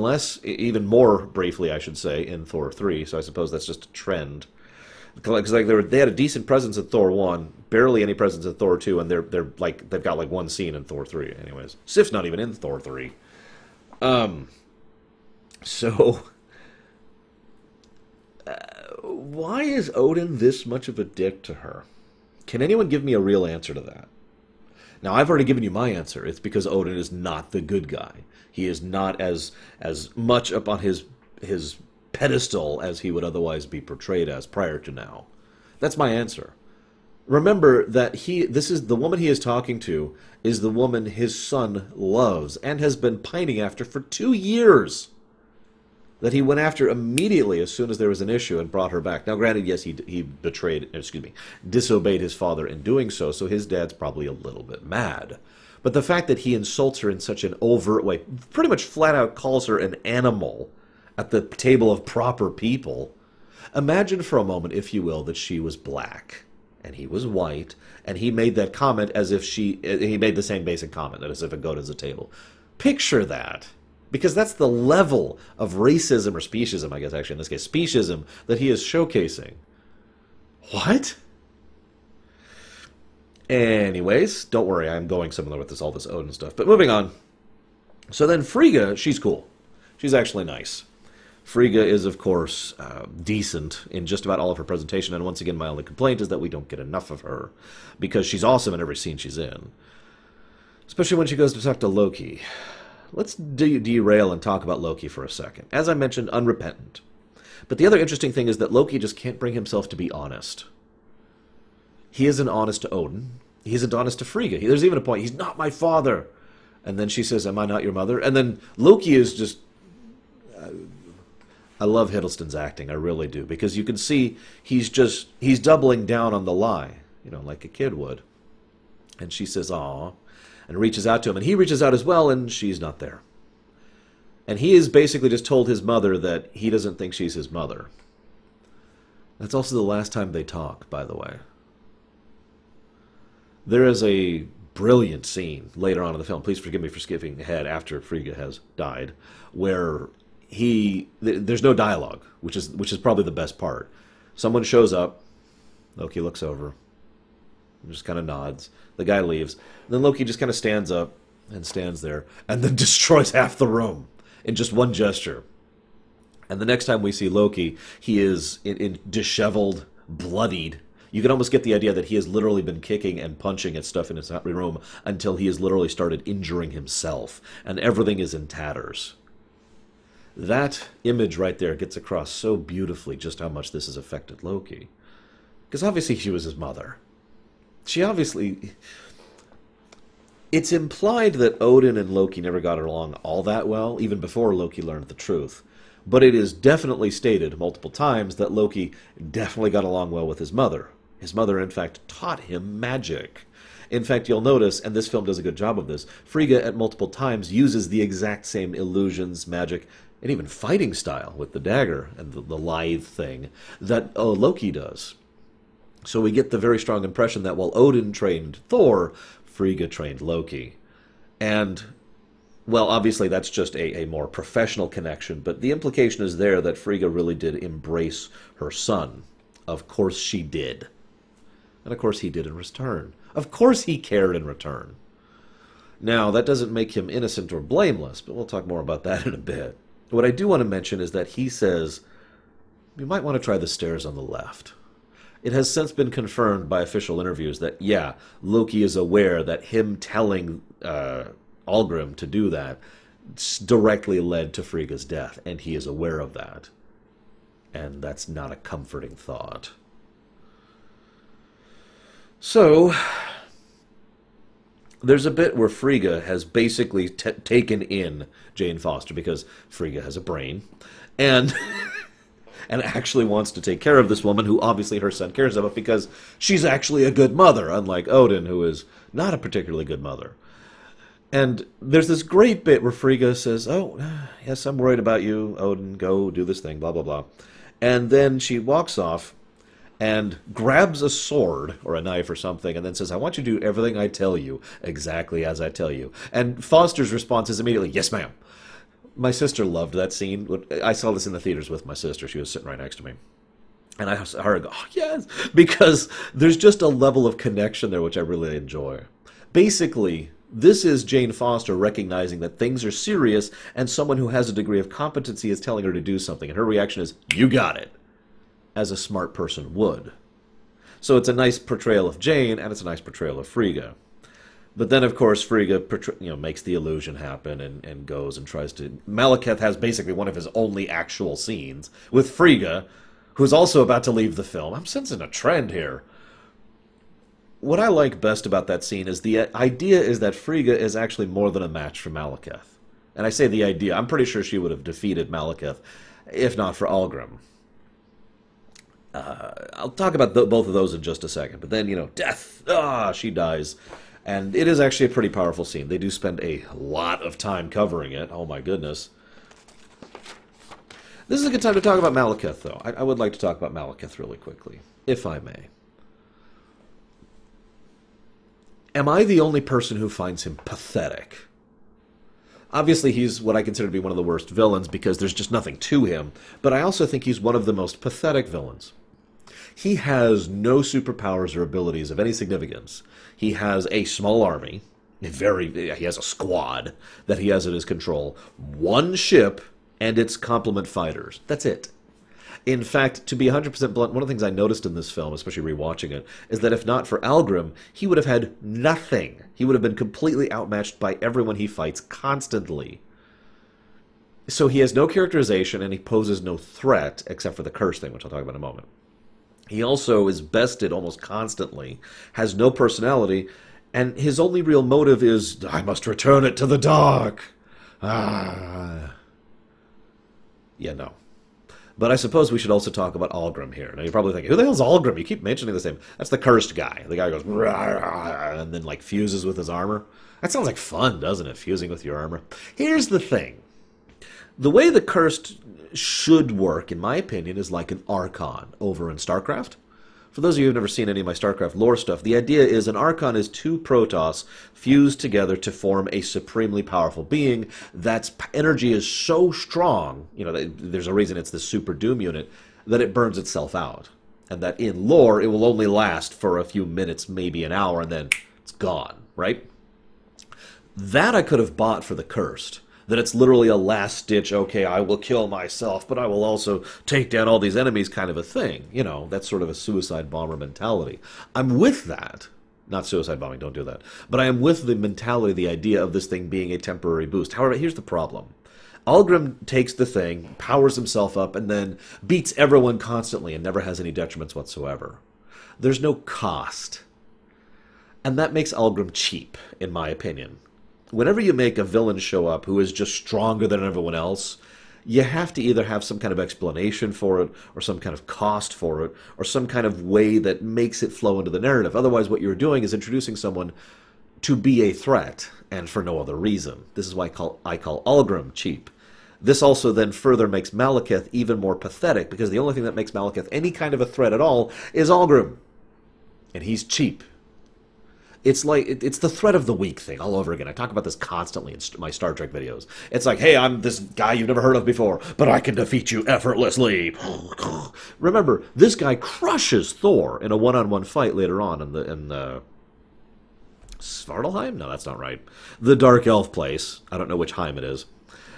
Speaker 1: more briefly, I should say, in Thor 3, so I suppose that's just a trend. Because they had a decent presence in Thor 1, barely any presence in Thor 2, and they've got like 1 scene in Thor 3, anyways. Sif's not even in Thor 3. So why is Odin this much of a dick to her? Can anyone give me a real answer to that? Now, I've already given you my answer. It's because Odin is not the good guy. He is not as much up on his pedestal as he would otherwise be portrayed as prior to now. That's my answer. Remember that this is the woman he is talking to is the woman his son loves and has been pining after for 2 years. That he went after immediately as soon as there was an issue and brought her back. Now, granted, yes, he disobeyed his father in doing so, so his dad's probably a little bit mad. But the fact that he insults her in such an overt way, pretty much flat out calls her an animal at the table of proper people. Imagine for a moment, if you will, that she was black and he was white, and he made that comment as if he made the same basic comment, as if a goat is a table. Picture that. Because that's the level of racism, or speciesism, I guess, actually, in this case, speciesism, that he is showcasing. What? Anyways, don't worry, I'm going somewhere with all this Odin stuff. But moving on. So then Frigga, she's cool. She's actually nice. Frigga is, of course, decent in just about all of her presentation, and once again, my only complaint is that we don't get enough of her, because she's awesome in every scene she's in. Especially when she goes to talk to Loki. Let's derail and talk about Loki for a second. As I mentioned, unrepentant. But the other interesting thing is that Loki just can't bring himself to be honest. He isn't honest to Odin. He isn't honest to Frigga. There's even a point, he's not my father. And then she says, am I not your mother? And then Loki is just... I love Hiddleston's acting, I really do. Because you can see he's doubling down on the lie. Like a kid would. And she says, aw. And reaches out to him, and he reaches out as well, and she's not there. And he has basically just told his mother that he doesn't think she's his mother. That's also the last time they talk, by the way. There is a brilliant scene later on in the film, please forgive me for skipping ahead after Frigga has died, where there's no dialogue, which is probably the best part. Someone shows up, Loki looks over, just kind of nods. The guy leaves. And then Loki just kind of stands up and stands there and then destroys half the room. in just one gesture. And the next time we see Loki, he is in disheveled, bloodied. You can almost get the idea that he has literally been kicking and punching at stuff in his room until he has literally started injuring himself, and everything is in tatters. That image right there gets across so beautifully just how much this has affected Loki. Because obviously she was his mother. She obviously... It's implied that Odin and Loki never got along all that well, even before Loki learned the truth. But it is definitely stated multiple times that Loki definitely got along well with his mother. His mother, in fact, taught him magic. In fact, you'll notice, and this film does a good job of this, Frigga at multiple times uses the exact same illusions, magic, and even fighting style with the dagger and the lithe thing that Loki does. So we get the very strong impression that while Odin trained Thor, Frigga trained Loki. And, well, obviously that's just a more professional connection, but the implication is there that Frigga really did embrace her son. Of course she did. And of course he did in return. Of course he cared in return. Now, that doesn't make him innocent or blameless, but we'll talk more about that in a bit. What I do want to mention is that he says, you might want to try the stairs on the left. It has since been confirmed by official interviews that, yeah, Loki is aware that him telling Algrim to do that directly led to Frigga's death, and he is aware of that. And that's not a comforting thought. So, there's a bit where Frigga has basically taken in Jane Foster, because Frigga has a brain, and and actually wants to take care of this woman who obviously her son cares about, because she's actually a good mother, unlike Odin, who is not a particularly good mother. And there's this great bit where Frigga says, oh, yes, I'm worried about you, Odin, go do this thing, blah, blah, blah. And then she walks off and grabs a sword or a knife or something and then says, I want you to do everything I tell you, exactly as I tell you. And Foster's response is immediately, yes, ma'am. My sister loved that scene. I saw this in the theaters with my sister. She was sitting right next to me. And I heard her go, oh, yes, because there's just a level of connection there which I really enjoy. Basically, this is Jane Foster recognizing that things are serious and someone who has a degree of competency is telling her to do something. And her reaction is, you got it, as a smart person would. So it's a nice portrayal of Jane, and it's a nice portrayal of Frigga. But then, of course, Frigga makes the illusion happen and goes and tries to... Malekith has basically one of his only actual scenes with Frigga, who's also about to leave the film. I'm sensing a trend here. What I like best about that scene is the idea is that Frigga is actually more than a match for Malekith. And I say the idea. I'm pretty sure she would have defeated Malekith, if not for Algrim. I'll talk about both of those in just a second. But then, death. She dies. And it is actually a pretty powerful scene. They do spend a lot of time covering it. Oh my goodness. This is a good time to talk about Malekith, though. I would like to talk about Malekith really quickly, if I may. Am I the only person who finds him pathetic? Obviously, he's what I consider to be one of the worst villains because there's just nothing to him, but I also think he's one of the most pathetic villains. He has no superpowers or abilities of any significance. He has a small army, he has a squad that he has at his control, one ship, and its complement fighters. That's it. In fact, to be 100% blunt, one of the things I noticed in this film, especially rewatching it, is that if not for Algrim, he would have had nothing. He would have been completely outmatched by everyone he fights constantly. So he has no characterization, and he poses no threat, except for the curse thing, which I'll talk about in a moment. He also is bested almost constantly, has no personality, and his only real motive is, I must return it to the dark. Yeah, no. But I suppose we should also talk about Algrim here. Now, you're probably thinking, who the hell's Algrim? You keep mentioning this name. That's the cursed guy. The guy goes, and then, fuses with his armor. That sounds like fun, doesn't it? Fusing with your armor. Here's the thing. The way the cursed should work, in my opinion, is like an Archon over in StarCraft. For those of you who've never seen any of my StarCraft lore stuff, the idea is an Archon is two Protoss fused together to form a supremely powerful being that's energy is so strong, there's a reason it's the Super Doom unit, that it burns itself out. And that in lore, it will only last for a few minutes, maybe an hour, and then it's gone, right? That I could have bought for the Cursed. That it's literally a last-ditch, okay, I will kill myself, but I will also take down all these enemies kind of a thing. You know, that's sort of a suicide bomber mentality. I'm with that. Not suicide bombing, don't do that. But I am with the mentality, the idea of this thing being a temporary boost. However, here's the problem. Algrim takes the thing, powers himself up, and then beats everyone constantly and never has any detriments whatsoever. There's no cost. And that makes Algrim cheap, in my opinion. Whenever you make a villain show up who is just stronger than everyone else, you have to either have some kind of explanation for it, or some kind of cost for it, or some kind of way that makes it flow into the narrative. Otherwise, what you're doing is introducing someone to be a threat, and for no other reason. This is why I call Algrim cheap. This also then further makes Malekith even more pathetic, because the only thing that makes Malekith any kind of a threat at all is Algrim. And he's cheap. It's like, it's the threat of the weak thing all over again. I talk about this constantly in my Star Trek videos. It's like, hey, I'm this guy you've never heard of before, but I can defeat you effortlessly. Remember, this guy crushes Thor in a one-on-one fight later on in the Svartalheim? No, that's not right. The Dark Elf place. I don't know which Heim it is.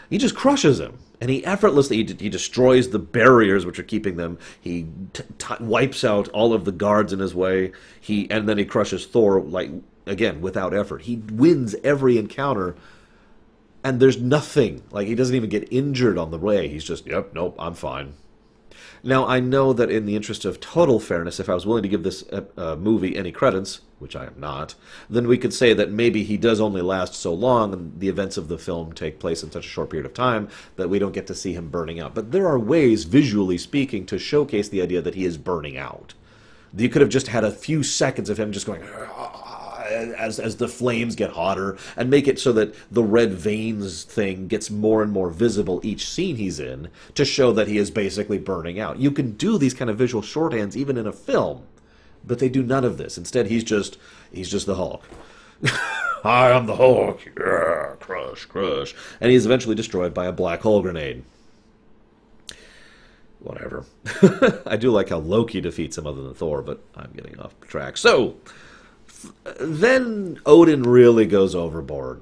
Speaker 1: He just crushes him. And he effortlessly, he destroys the barriers which are keeping them. He wipes out all of the guards in his way. And then he crushes Thor, like, again, without effort. He wins every encounter. And there's nothing. Like, he doesn't even get injured on the way. He's just, yep, nope, I'm fine. Now, I know that in the interest of total fairness, if I was willing to give this movie any credence, which I am not, then we could say that maybe he does only last so long, and the events of the film take place in such a short period of time that we don't get to see him burning out. But there are ways, visually speaking, to showcase the idea that he is burning out. You could have just had a few seconds of him just going as the flames get hotter, and make it so that the red veins thing gets more and more visible each scene he's in, to show that he is basically burning out. You can do these kind of visual shorthands even in a film, but they do none of this. Instead, he's just the Hulk. I am the Hulk. Yeah, crush, crush. And he's eventually destroyed by a black hole grenade. Whatever. I do like how Loki defeats him other than Thor, but I'm getting off track. So, then Odin really goes overboard.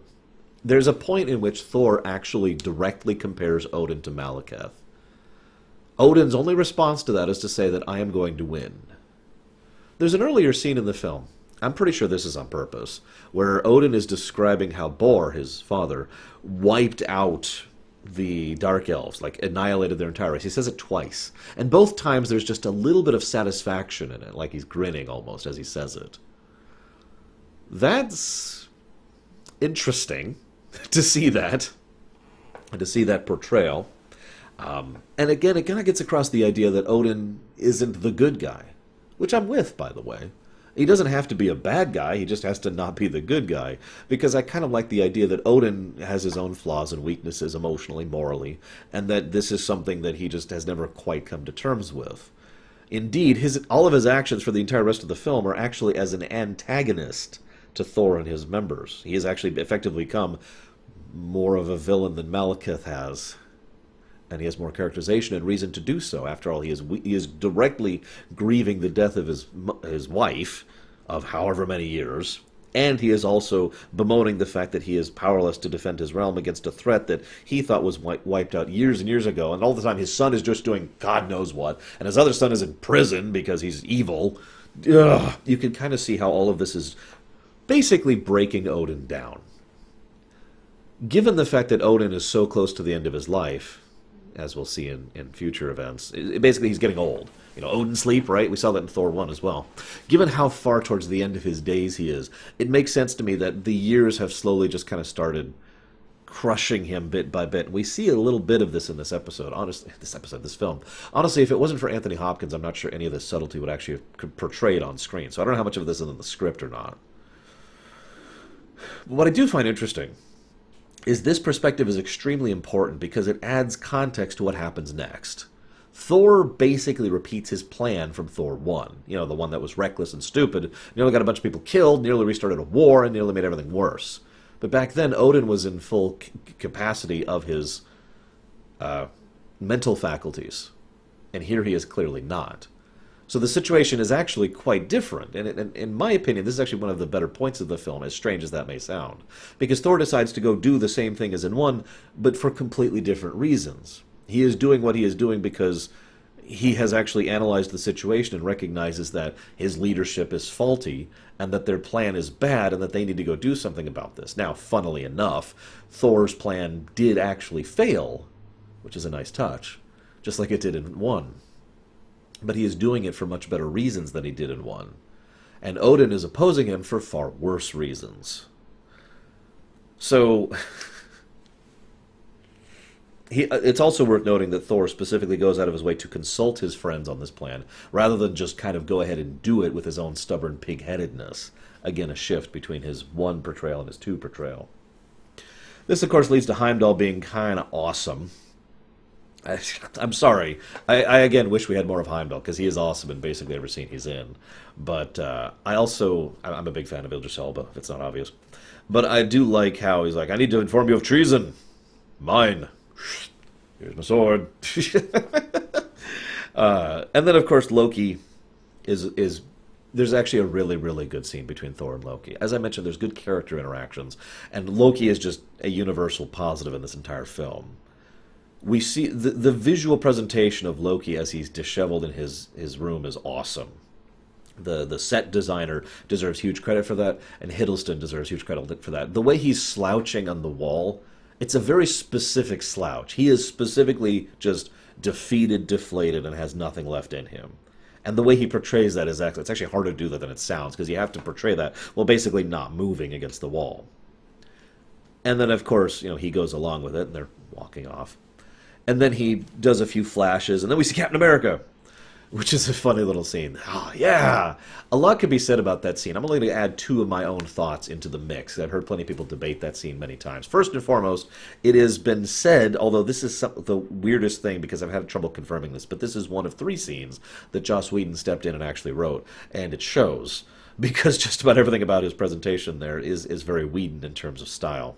Speaker 1: There's a point in which Thor actually directly compares Odin to Malekith. Odin's only response to that is to say that I am going to win. There's an earlier scene in the film, I'm pretty sure this is on purpose, where Odin is describing how Bor, his father, wiped out the Dark Elves, like annihilated their entire race. He says it twice. And both times there's just a little bit of satisfaction in it, like he's grinning almost as he says it. That's interesting to see that, and to see that portrayal. And again, it kind of gets across the idea that Odin isn't the good guy, which I'm with, by the way. He doesn't have to be a bad guy, he just has to not be the good guy, because I kind of like the idea that Odin has his own flaws and weaknesses emotionally, morally, and that this is something that he just has never quite come to terms with. Indeed, all of his actions for the entire rest of the film are actually as an antagonist to Thor and his members. He has actually effectively become more of a villain than Malekith has. And he has more characterization and reason to do so. After all, he is directly grieving the death of his wife of however many years, and he is also bemoaning the fact that he is powerless to defend his realm against a threat that he thought was wiped out years and years ago, and all the time his son is just doing God knows what, and his other son is in prison because he's evil. Ugh. You can kind of see how all of this is basically breaking Odin down. Given the fact that Odin is so close to the end of his life, as we'll see in future events, basically he's getting old. You know, Odin sleep, right? We saw that in Thor 1 as well. Given how far towards the end of his days he is, it makes sense to me that the years have slowly just kind of started crushing him bit by bit. We see a little bit of this in this episode, honestly, this film. Honestly, if it wasn't for Anthony Hopkins, I'm not sure any of this subtlety would actually have portrayed on screen. So I don't know how much of this is in the script or not. But what I do find interesting is this perspective is extremely important because it adds context to what happens next. Thor basically repeats his plan from Thor 1. You know, the one that was reckless and stupid, nearly got a bunch of people killed, nearly restarted a war, and nearly made everything worse. But back then, Odin was in full capacity of his mental faculties. And here he is clearly not. So the situation is actually quite different. And in my opinion, this is actually one of the better points of the film, as strange as that may sound. Because Thor decides to go do the same thing as in 1, but for completely different reasons. He is doing what he is doing because he has actually analyzed the situation and recognizes that his leadership is faulty and that their plan is bad and that they need to go do something about this. Now, funnily enough, Thor's plan did actually fail, which is a nice touch, just like it did in 1. But he is doing it for much better reasons than he did in 1. And Odin is opposing him for far worse reasons. So it's also worth noting that Thor specifically goes out of his way to consult his friends on this plan, rather than just kind of go ahead and do it with his own stubborn pig-headedness. Again, a shift between his 1 portrayal and his 2 portrayal. This, of course, leads to Heimdall being kind of awesome. I'm sorry. I again wish we had more of Heimdall, because he is awesome in basically every scene he's in. But I'm a big fan of Idris Elba, if it's not obvious. But I do like how he's like, I need to inform you of treason. Mine. Here's my sword. And then, of course, Loki is there's actually a really, really good scene between Thor and Loki. As I mentioned, there's good character interactions, and Loki is just a universal positive in this entire film. We see the visual presentation of Loki as he's disheveled in his room is awesome. The set designer deserves huge credit for that, and Hiddleston deserves huge credit for that. The way he's slouching on the wall, it's a very specific slouch. He is specifically just defeated, deflated, and has nothing left in him. And the way he portrays that is it's actually harder to do that than it sounds, because you have to portray that, well, basically not moving against the wall. And then, of course, he goes along with it, and they're walking off. And then he does a few flashes, and then we see Captain America, which is a funny little scene. Oh, yeah! A lot could be said about that scene. I'm only going to add 2 of my own thoughts into the mix. I've heard plenty of people debate that scene many times. First and foremost, it has been said, although this is the weirdest thing because I've had trouble confirming this, but this is one of 3 scenes that Joss Whedon stepped in and actually wrote, and it shows, because just about everything about his presentation there is very Whedon in terms of style.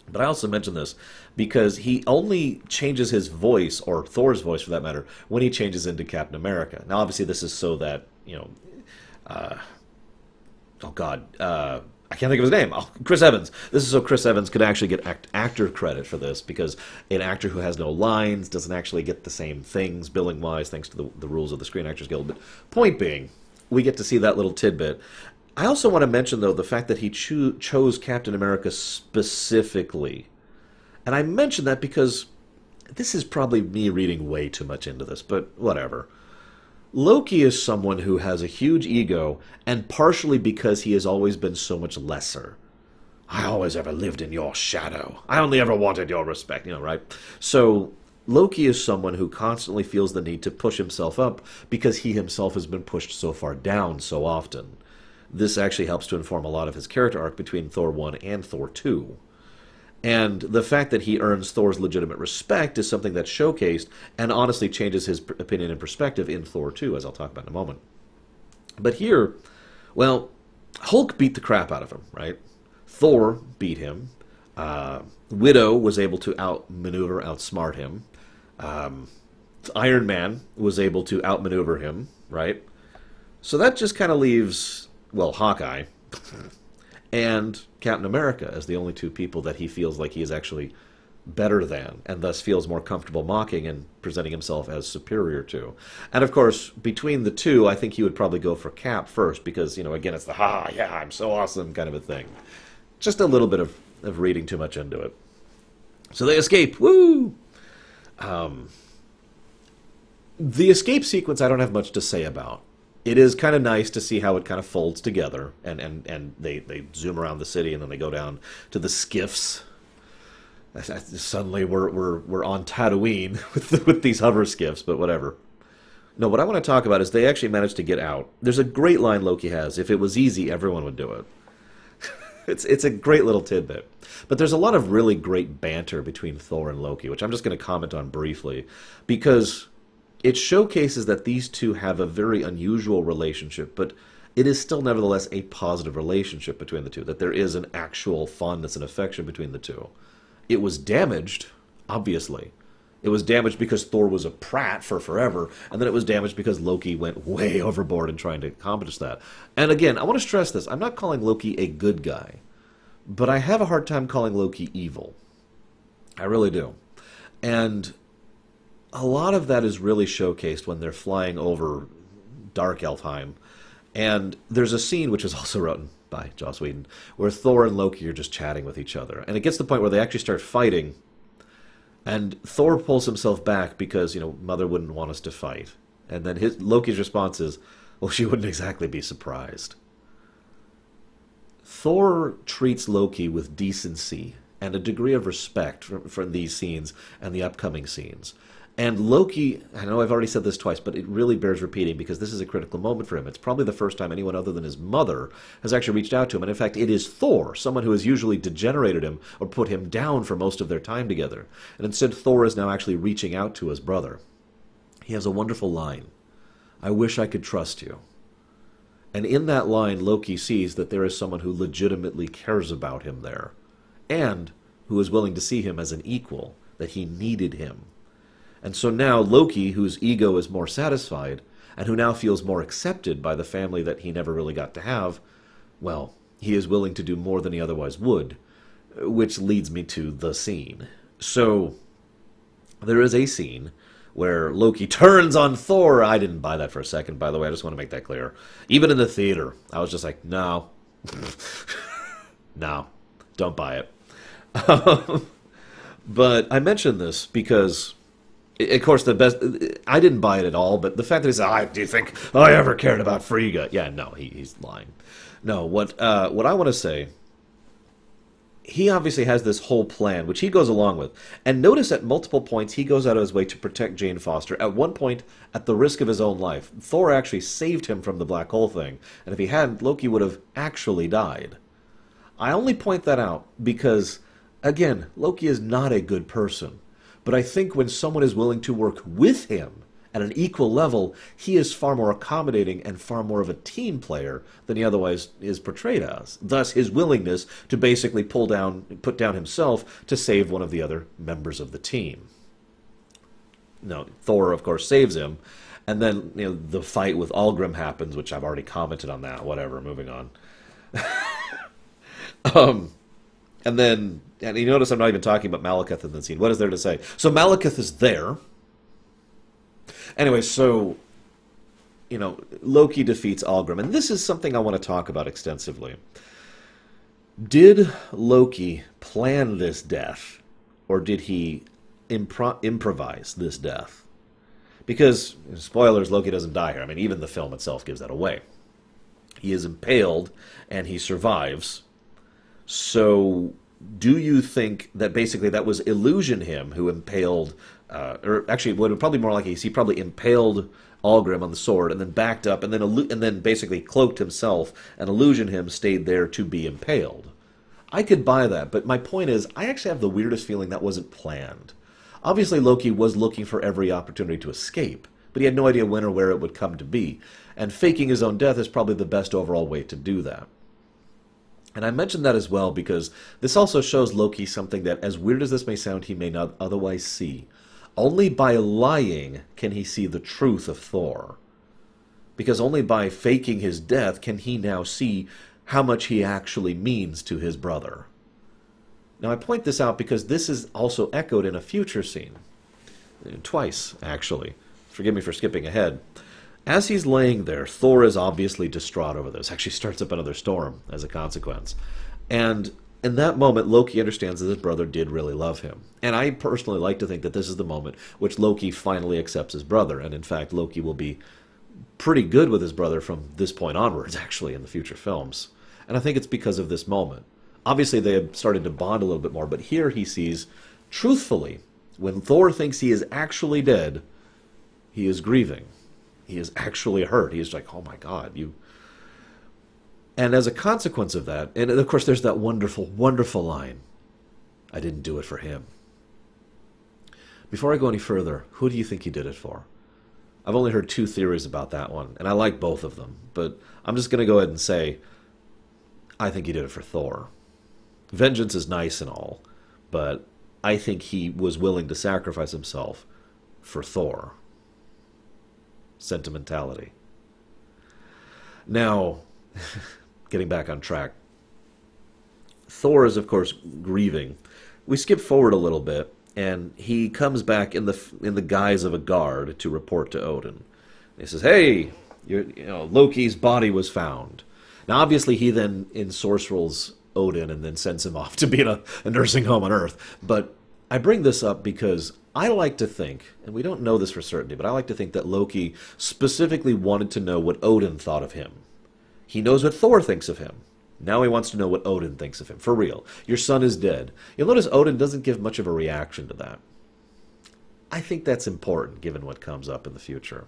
Speaker 1: But I also mention this because he only changes his voice, or Thor's voice for that matter, when he changes into Captain America. Now, obviously, this is so that, I can't think of his name. Oh, Chris Evans. This is so Chris Evans could actually get actor credit for this, because an actor who has no lines doesn't actually get the same things billing-wise, thanks to the rules of the Screen Actors Guild. But point being, we get to see that little tidbit. I also want to mention, though, the fact that he chose Captain America specifically. And I mention that because this is probably me reading way too much into this, but whatever. Loki is someone who has a huge ego, and partially because he has always been so much lesser. I always ever lived in your shadow. I only ever wanted your respect, right? So Loki is someone who constantly feels the need to push himself up because he himself has been pushed so far down so often. This actually helps to inform a lot of his character arc between Thor 1 and Thor 2. And the fact that he earns Thor's legitimate respect is something that's showcased and honestly changes his opinion and perspective in Thor 2, as I'll talk about in a moment. But here, well, Hulk beat the crap out of him, right? Thor beat him. Widow was able to outmaneuver, outsmart him. Iron Man was able to outmaneuver him, right? So that just kind of leaves, well, Hawkeye and Captain America as the only 2 people that he feels like he is actually better than, and thus feels more comfortable mocking and presenting himself as superior to. And of course, between the 2, I think he would probably go for Cap first, because, again, it's the yeah, I'm so awesome kind of a thing. Just a little bit of reading too much into it. So they escape. Woo! The escape sequence I don't have much to say about. It is kind of nice to see how it kind of folds together, and they zoom around the city, and then they go down to the skiffs. Suddenly we're on Tatooine with these hover skiffs, but whatever. No, what I want to talk about is they actually managed to get out. There's a great line Loki has: "If it was easy, everyone would do it." It's a great little tidbit. But there's a lot of really great banter between Thor and Loki, which I'm just going to comment on briefly, because it showcases that these 2 have a very unusual relationship, but it is still nevertheless a positive relationship between the 2, that there is an actual fondness and affection between the 2. It was damaged, obviously. It was damaged because Thor was a prat for forever, and then it was damaged because Loki went way overboard in trying to accomplish that. And again, I want to stress this. I'm not calling Loki a good guy, but I have a hard time calling Loki evil. I really do. And a lot of that is really showcased when they're flying over Dark Elfheim. And there's a scene, which is also written by Joss Whedon, where Thor and Loki are just chatting with each other. And it gets to the point where they actually start fighting. And Thor pulls himself back because, Mother wouldn't want us to fight. And then Loki's response is, well, she wouldn't exactly be surprised. Thor treats Loki with decency and a degree of respect for these scenes and the upcoming scenes. And Loki, I know I've already said this twice, but it really bears repeating because this is a critical moment for him. It's probably the first time anyone other than his mother has actually reached out to him. And in fact, it is Thor, someone who has usually degenerated him or put him down for most of their time together. And instead, Thor is now actually reaching out to his brother. He has a wonderful line. I wish I could trust you. And in that line, Loki sees that there is someone who legitimately cares about him there. And who is willing to see him as an equal, that he needed him. And so now Loki, whose ego is more satisfied, and who now feels more accepted by the family that he never really got to have, well, he is willing to do more than he otherwise would, which leads me to the scene. So, there is a scene where Loki turns on Thor. I didn't buy that for a second, by the way. I just want to make that clear. Even in the theater, I was just like, no. No, don't buy it. But I mention this because... Of course, I didn't buy it at all, but the fact that he said, do you think I ever cared about Frigga? Yeah, no, he's lying. No, what I want to say, he obviously has this whole plan, which he goes along with. And notice at multiple points, he goes out of his way to protect Jane Foster. At one point, at the risk of his own life, Thor actually saved him from the black hole thing. And if he hadn't, Loki would have actually died. I only point that out because, again, Loki is not a good person. But I think when someone is willing to work with him at an equal level, he is far more accommodating and far more of a team player than he otherwise is portrayed as. Thus, his willingness to basically put down himself to save one of the other members of the team. Now, Thor, of course, saves him, and then the fight with Algrim happens, which I've already commented on that. Whatever, moving on. And you notice I'm not even talking about Malekith in the scene. What is there to say? So Malekith is there. Anyway, so, Loki defeats Algrim. And this is something I want to talk about extensively. Did Loki plan this death? Or did he improvise this death? Because, spoilers, Loki doesn't die here. I mean, even the film itself gives that away. He is impaled, and he survives. So, do you think that basically that was Illusion him who impaled, or actually what would probably more like he probably impaled Algrim on the sword and then backed up and then basically cloaked himself, and Illusion him stayed there to be impaled. I could buy that, but my point is, I actually have the weirdest feeling that wasn't planned. Obviously Loki was looking for every opportunity to escape, but he had no idea when or where it would come to be, and faking his own death is probably the best overall way to do that. And I mentioned that as well because this also shows Loki something that, as weird as this may sound, he may not otherwise see. Only by lying can he see the truth of Thor. Because only by faking his death can he now see how much he actually means to his brother. Now I point this out because this is also echoed in a future scene. Twice, actually. Forgive me for skipping ahead. As he's laying there, Thor is obviously distraught over this. Actually starts up another storm as a consequence. And in that moment, Loki understands that his brother did really love him. And I personally like to think that this is the moment which Loki finally accepts his brother. And in fact, Loki will be pretty good with his brother from this point onwards, actually, in the future films. And I think it's because of this moment. Obviously, they have started to bond a little bit more, but here he sees, truthfully, when Thor thinks he is actually dead, he is grieving. He is actually hurt. He is like, oh my God, you... And as a consequence of that, and of course there's that wonderful, wonderful line, I didn't do it for him. Before I go any further, who do you think he did it for? I've only heard two theories about that one, and I like both of them, but I'm just going to go ahead and say, I think he did it for Thor. Vengeance is nice and all, but I think he was willing to sacrifice himself for Thor. Sentimentality. Now, getting back on track, Thor is, of course, grieving. We skip forward a little bit, and he comes back in the guise of a guard to report to Odin. He says, "Hey, Loki's body was found." Now, obviously, he then ensorcels Odin and then sends him off to be in a nursing home on Earth. But I bring this up because I like to think, and we don't know this for certainty, but I like to think that Loki specifically wanted to know what Odin thought of him. He knows what Thor thinks of him. Now he wants to know what Odin thinks of him. For real. Your son is dead. You'll notice Odin doesn't give much of a reaction to that. I think that's important, given what comes up in the future.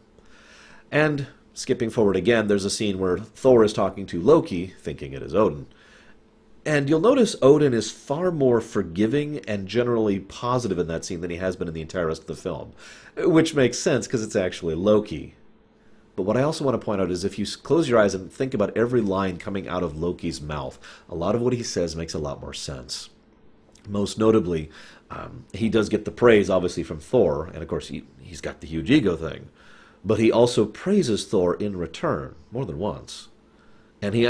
Speaker 1: And, skipping forward again, there's a scene where Thor is talking to Loki, thinking it is Odin. And you'll notice Odin is far more forgiving and generally positive in that scene than he has been in the entire rest of the film. Which makes sense, because it's actually Loki. But what I also want to point out is if you close your eyes and think about every line coming out of Loki's mouth, a lot of what he says makes a lot more sense. Most notably, he does get the praise, obviously, from Thor, and of course he's got the huge ego thing. But he also praises Thor in return, more than once. And he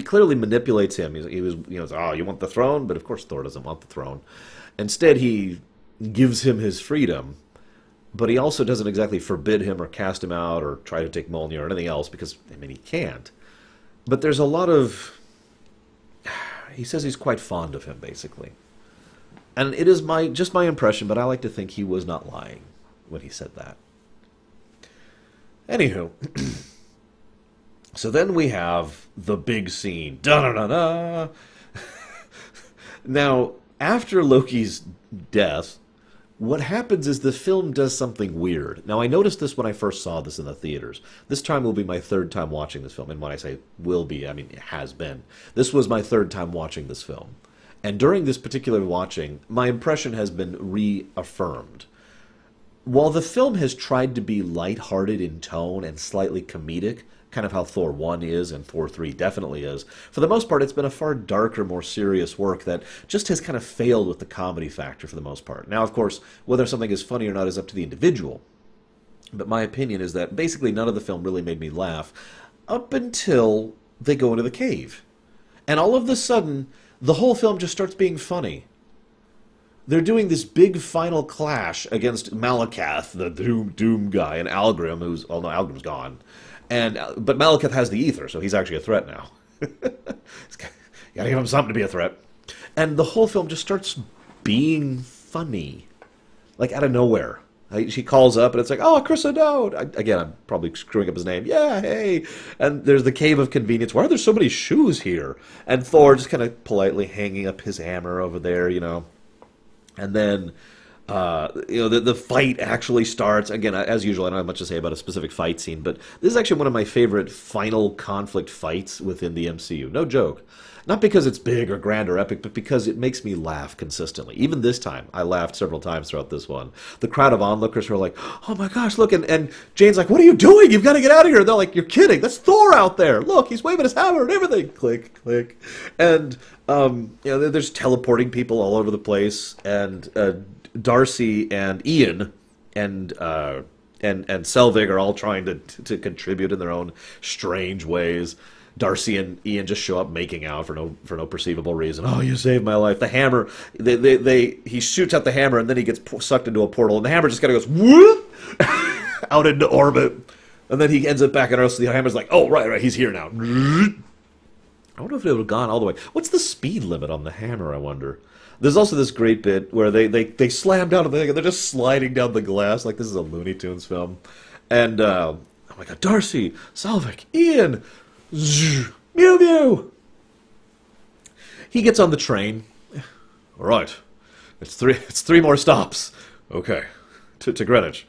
Speaker 1: clearly manipulates him. He was, oh, you want the throne? But of course Thor doesn't want the throne. Instead, he gives him his freedom. But he also doesn't exactly forbid him or cast him out or try to take Mjolnir or anything else because, he can't. But there's a lot of... He says he's quite fond of him, basically. And it is just my impression, but I like to think he was not lying when he said that. Anywho. So then we have the big scene. Da-da-da-da! Now, after Loki's death... what happens is the film does something weird. Now, I noticed this when I first saw this in the theaters. This time will be my third time watching this film. And when I say will be, I mean it has been. This was my third time watching this film. And during this particular watching, my impression has been reaffirmed. While the film has tried to be lighthearted in tone and slightly comedic, kind of how Thor 1 is and Thor 3 definitely is, for the most part it's been a far darker, more serious work that just has kind of failed with the comedy factor for the most part. Now, of course, whether something is funny or not is up to the individual. But my opinion is that basically none of the film really made me laugh up until they go into the cave. And all of a sudden, the whole film just starts being funny. They're doing this big final clash against Malakath, the Doom guy, and Algrim, who's... oh no, Algrim's gone. But Malakath has the ether, so he's actually a threat now. Gotta give him something to be a threat. And the whole film just starts being funny. Like, out of nowhere. She calls up, and it's like, oh, Chris O'Dowd! Again, I'm probably screwing up his name. Yeah, hey! And there's the Cave of Convenience. Why are there so many shoes here? And Thor just kind of politely hanging up his hammer over there, And then... the fight actually starts. Again, as usual, I don't have much to say about a specific fight scene, but this is actually one of my favorite final conflict fights within the MCU. No joke. Not because it's big or grand or epic, but because it makes me laugh consistently. Even this time, I laughed several times throughout this one. The crowd of onlookers were like, oh my gosh, look, and Jane's like, what are you doing? You've got to get out of here. They're like, you're kidding. That's Thor out there. Look, he's waving his hammer and everything. Click, click. And, there's teleporting people all over the place, and Darcy and Ian and Selvig are all trying to contribute in their own strange ways. Darcy and Ian just show up making out for no perceivable reason. Oh, you saved my life. The hammer, he shoots out the hammer and then he gets sucked into a portal and the hammer just kind of goes whoop out into orbit, and then he ends up back on Earth. So the hammer's like, oh right, he's here now. I wonder if it would have gone all the way. What's the speed limit on the hammer, I wonder? There's also this great bit where they slam down the thing and they're just sliding down the glass like this is a Looney Tunes film. And, oh my god, Darcy, Selvig, Ian, mew mew. He gets on the train. All right, it's three more stops. Okay, to Greenwich.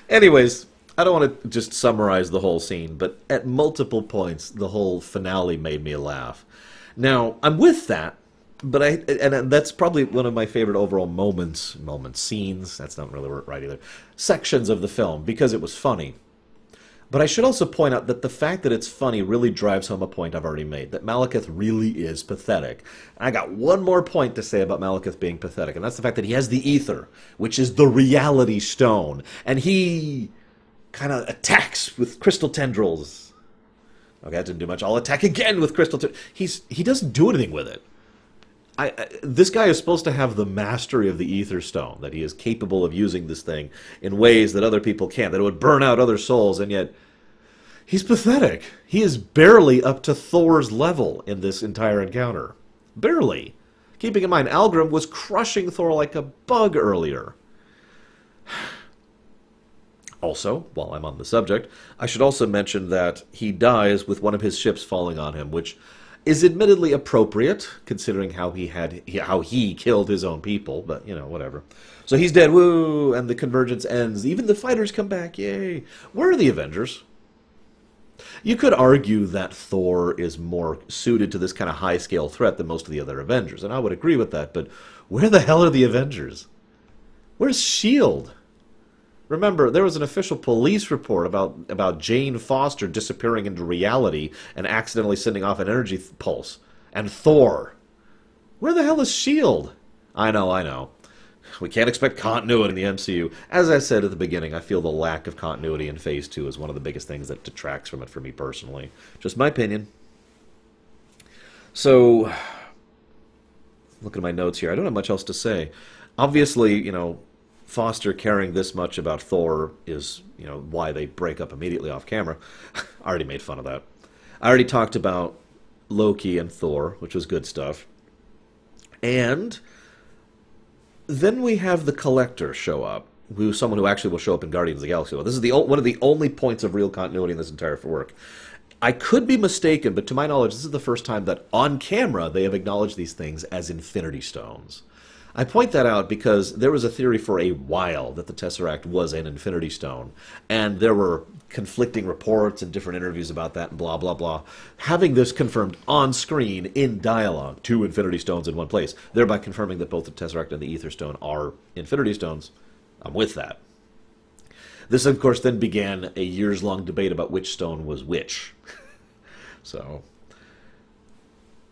Speaker 1: Anyways, I don't want to just summarize the whole scene, but at multiple points, the whole finale made me laugh. Now, I'm with that, but and that's probably one of my favorite overall scenes, that's not really right either, sections of the film, because it was funny. But I should also point out that the fact that it's funny really drives home a point I've already made, that Malekith really is pathetic. And I got one more point to say about Malekith being pathetic, and that's the fact that he has the Ether, which is the reality stone, and he kind of attacks with crystal tendrils. Okay, that didn't do much. I'll attack again with crystal tendrils. He doesn't do anything with it. This guy is supposed to have the mastery of the Ether Stone, that he is capable of using this thing in ways that other people can't, that it would burn out other souls, and yet he's pathetic. He is barely up to Thor's level in this entire encounter. Barely. Keeping in mind, Algrim was crushing Thor like a bug earlier. Also, while I'm on the subject, I should also mention that he dies with one of his ships falling on him, which is admittedly appropriate, considering how he killed his own people, but, you know, whatever. So he's dead, woo, and the convergence ends. Even the fighters come back, yay. Where are the Avengers? You could argue that Thor is more suited to this kind of high-scale threat than most of the other Avengers, and I would agree with that, but where the hell are the Avengers? Where's S.H.I.E.L.D.? Remember, there was an official police report about Jane Foster disappearing into reality and accidentally sending off an energy pulse. And Thor. Where the hell is S.H.I.E.L.D.? I know. We can't expect continuity in the MCU. As I said at the beginning, I feel the lack of continuity in Phase 2 is one of the biggest things that detracts from it for me personally. Just my opinion. So, looking at my notes here, I don't have much else to say. Obviously, you know, Foster caring this much about Thor is, you know, why they break up immediately off camera. I already made fun of that. I already talked about Loki and Thor, which was good stuff. And then we have the Collector show up, who's someone who actually will show up in Guardians of the Galaxy. Well, this is one of the only points of real continuity in this entire work. I could be mistaken, but to my knowledge, this is the first time that on camera they have acknowledged these things as Infinity Stones. I point that out because there was a theory for a while that the Tesseract was an Infinity Stone, and there were conflicting reports and different interviews about that and blah, blah, blah. Having this confirmed on screen in dialogue, 2 Infinity Stones in one place, thereby confirming that both the Tesseract and the Ether Stone are Infinity Stones, I'm with that. This, of course, then began a years-long debate about which stone was which. So,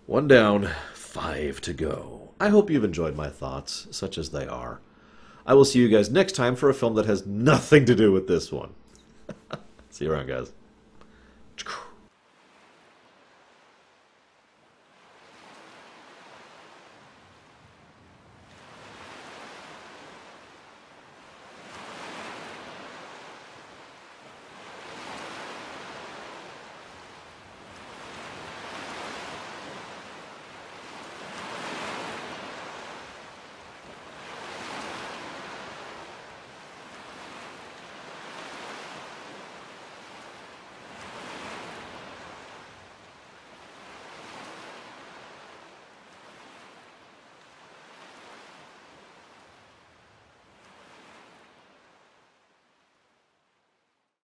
Speaker 1: 1 down, 5 to go. I hope you've enjoyed my thoughts, such as they are. I will see you guys next time for a film that has nothing to do with this one. See you around, guys.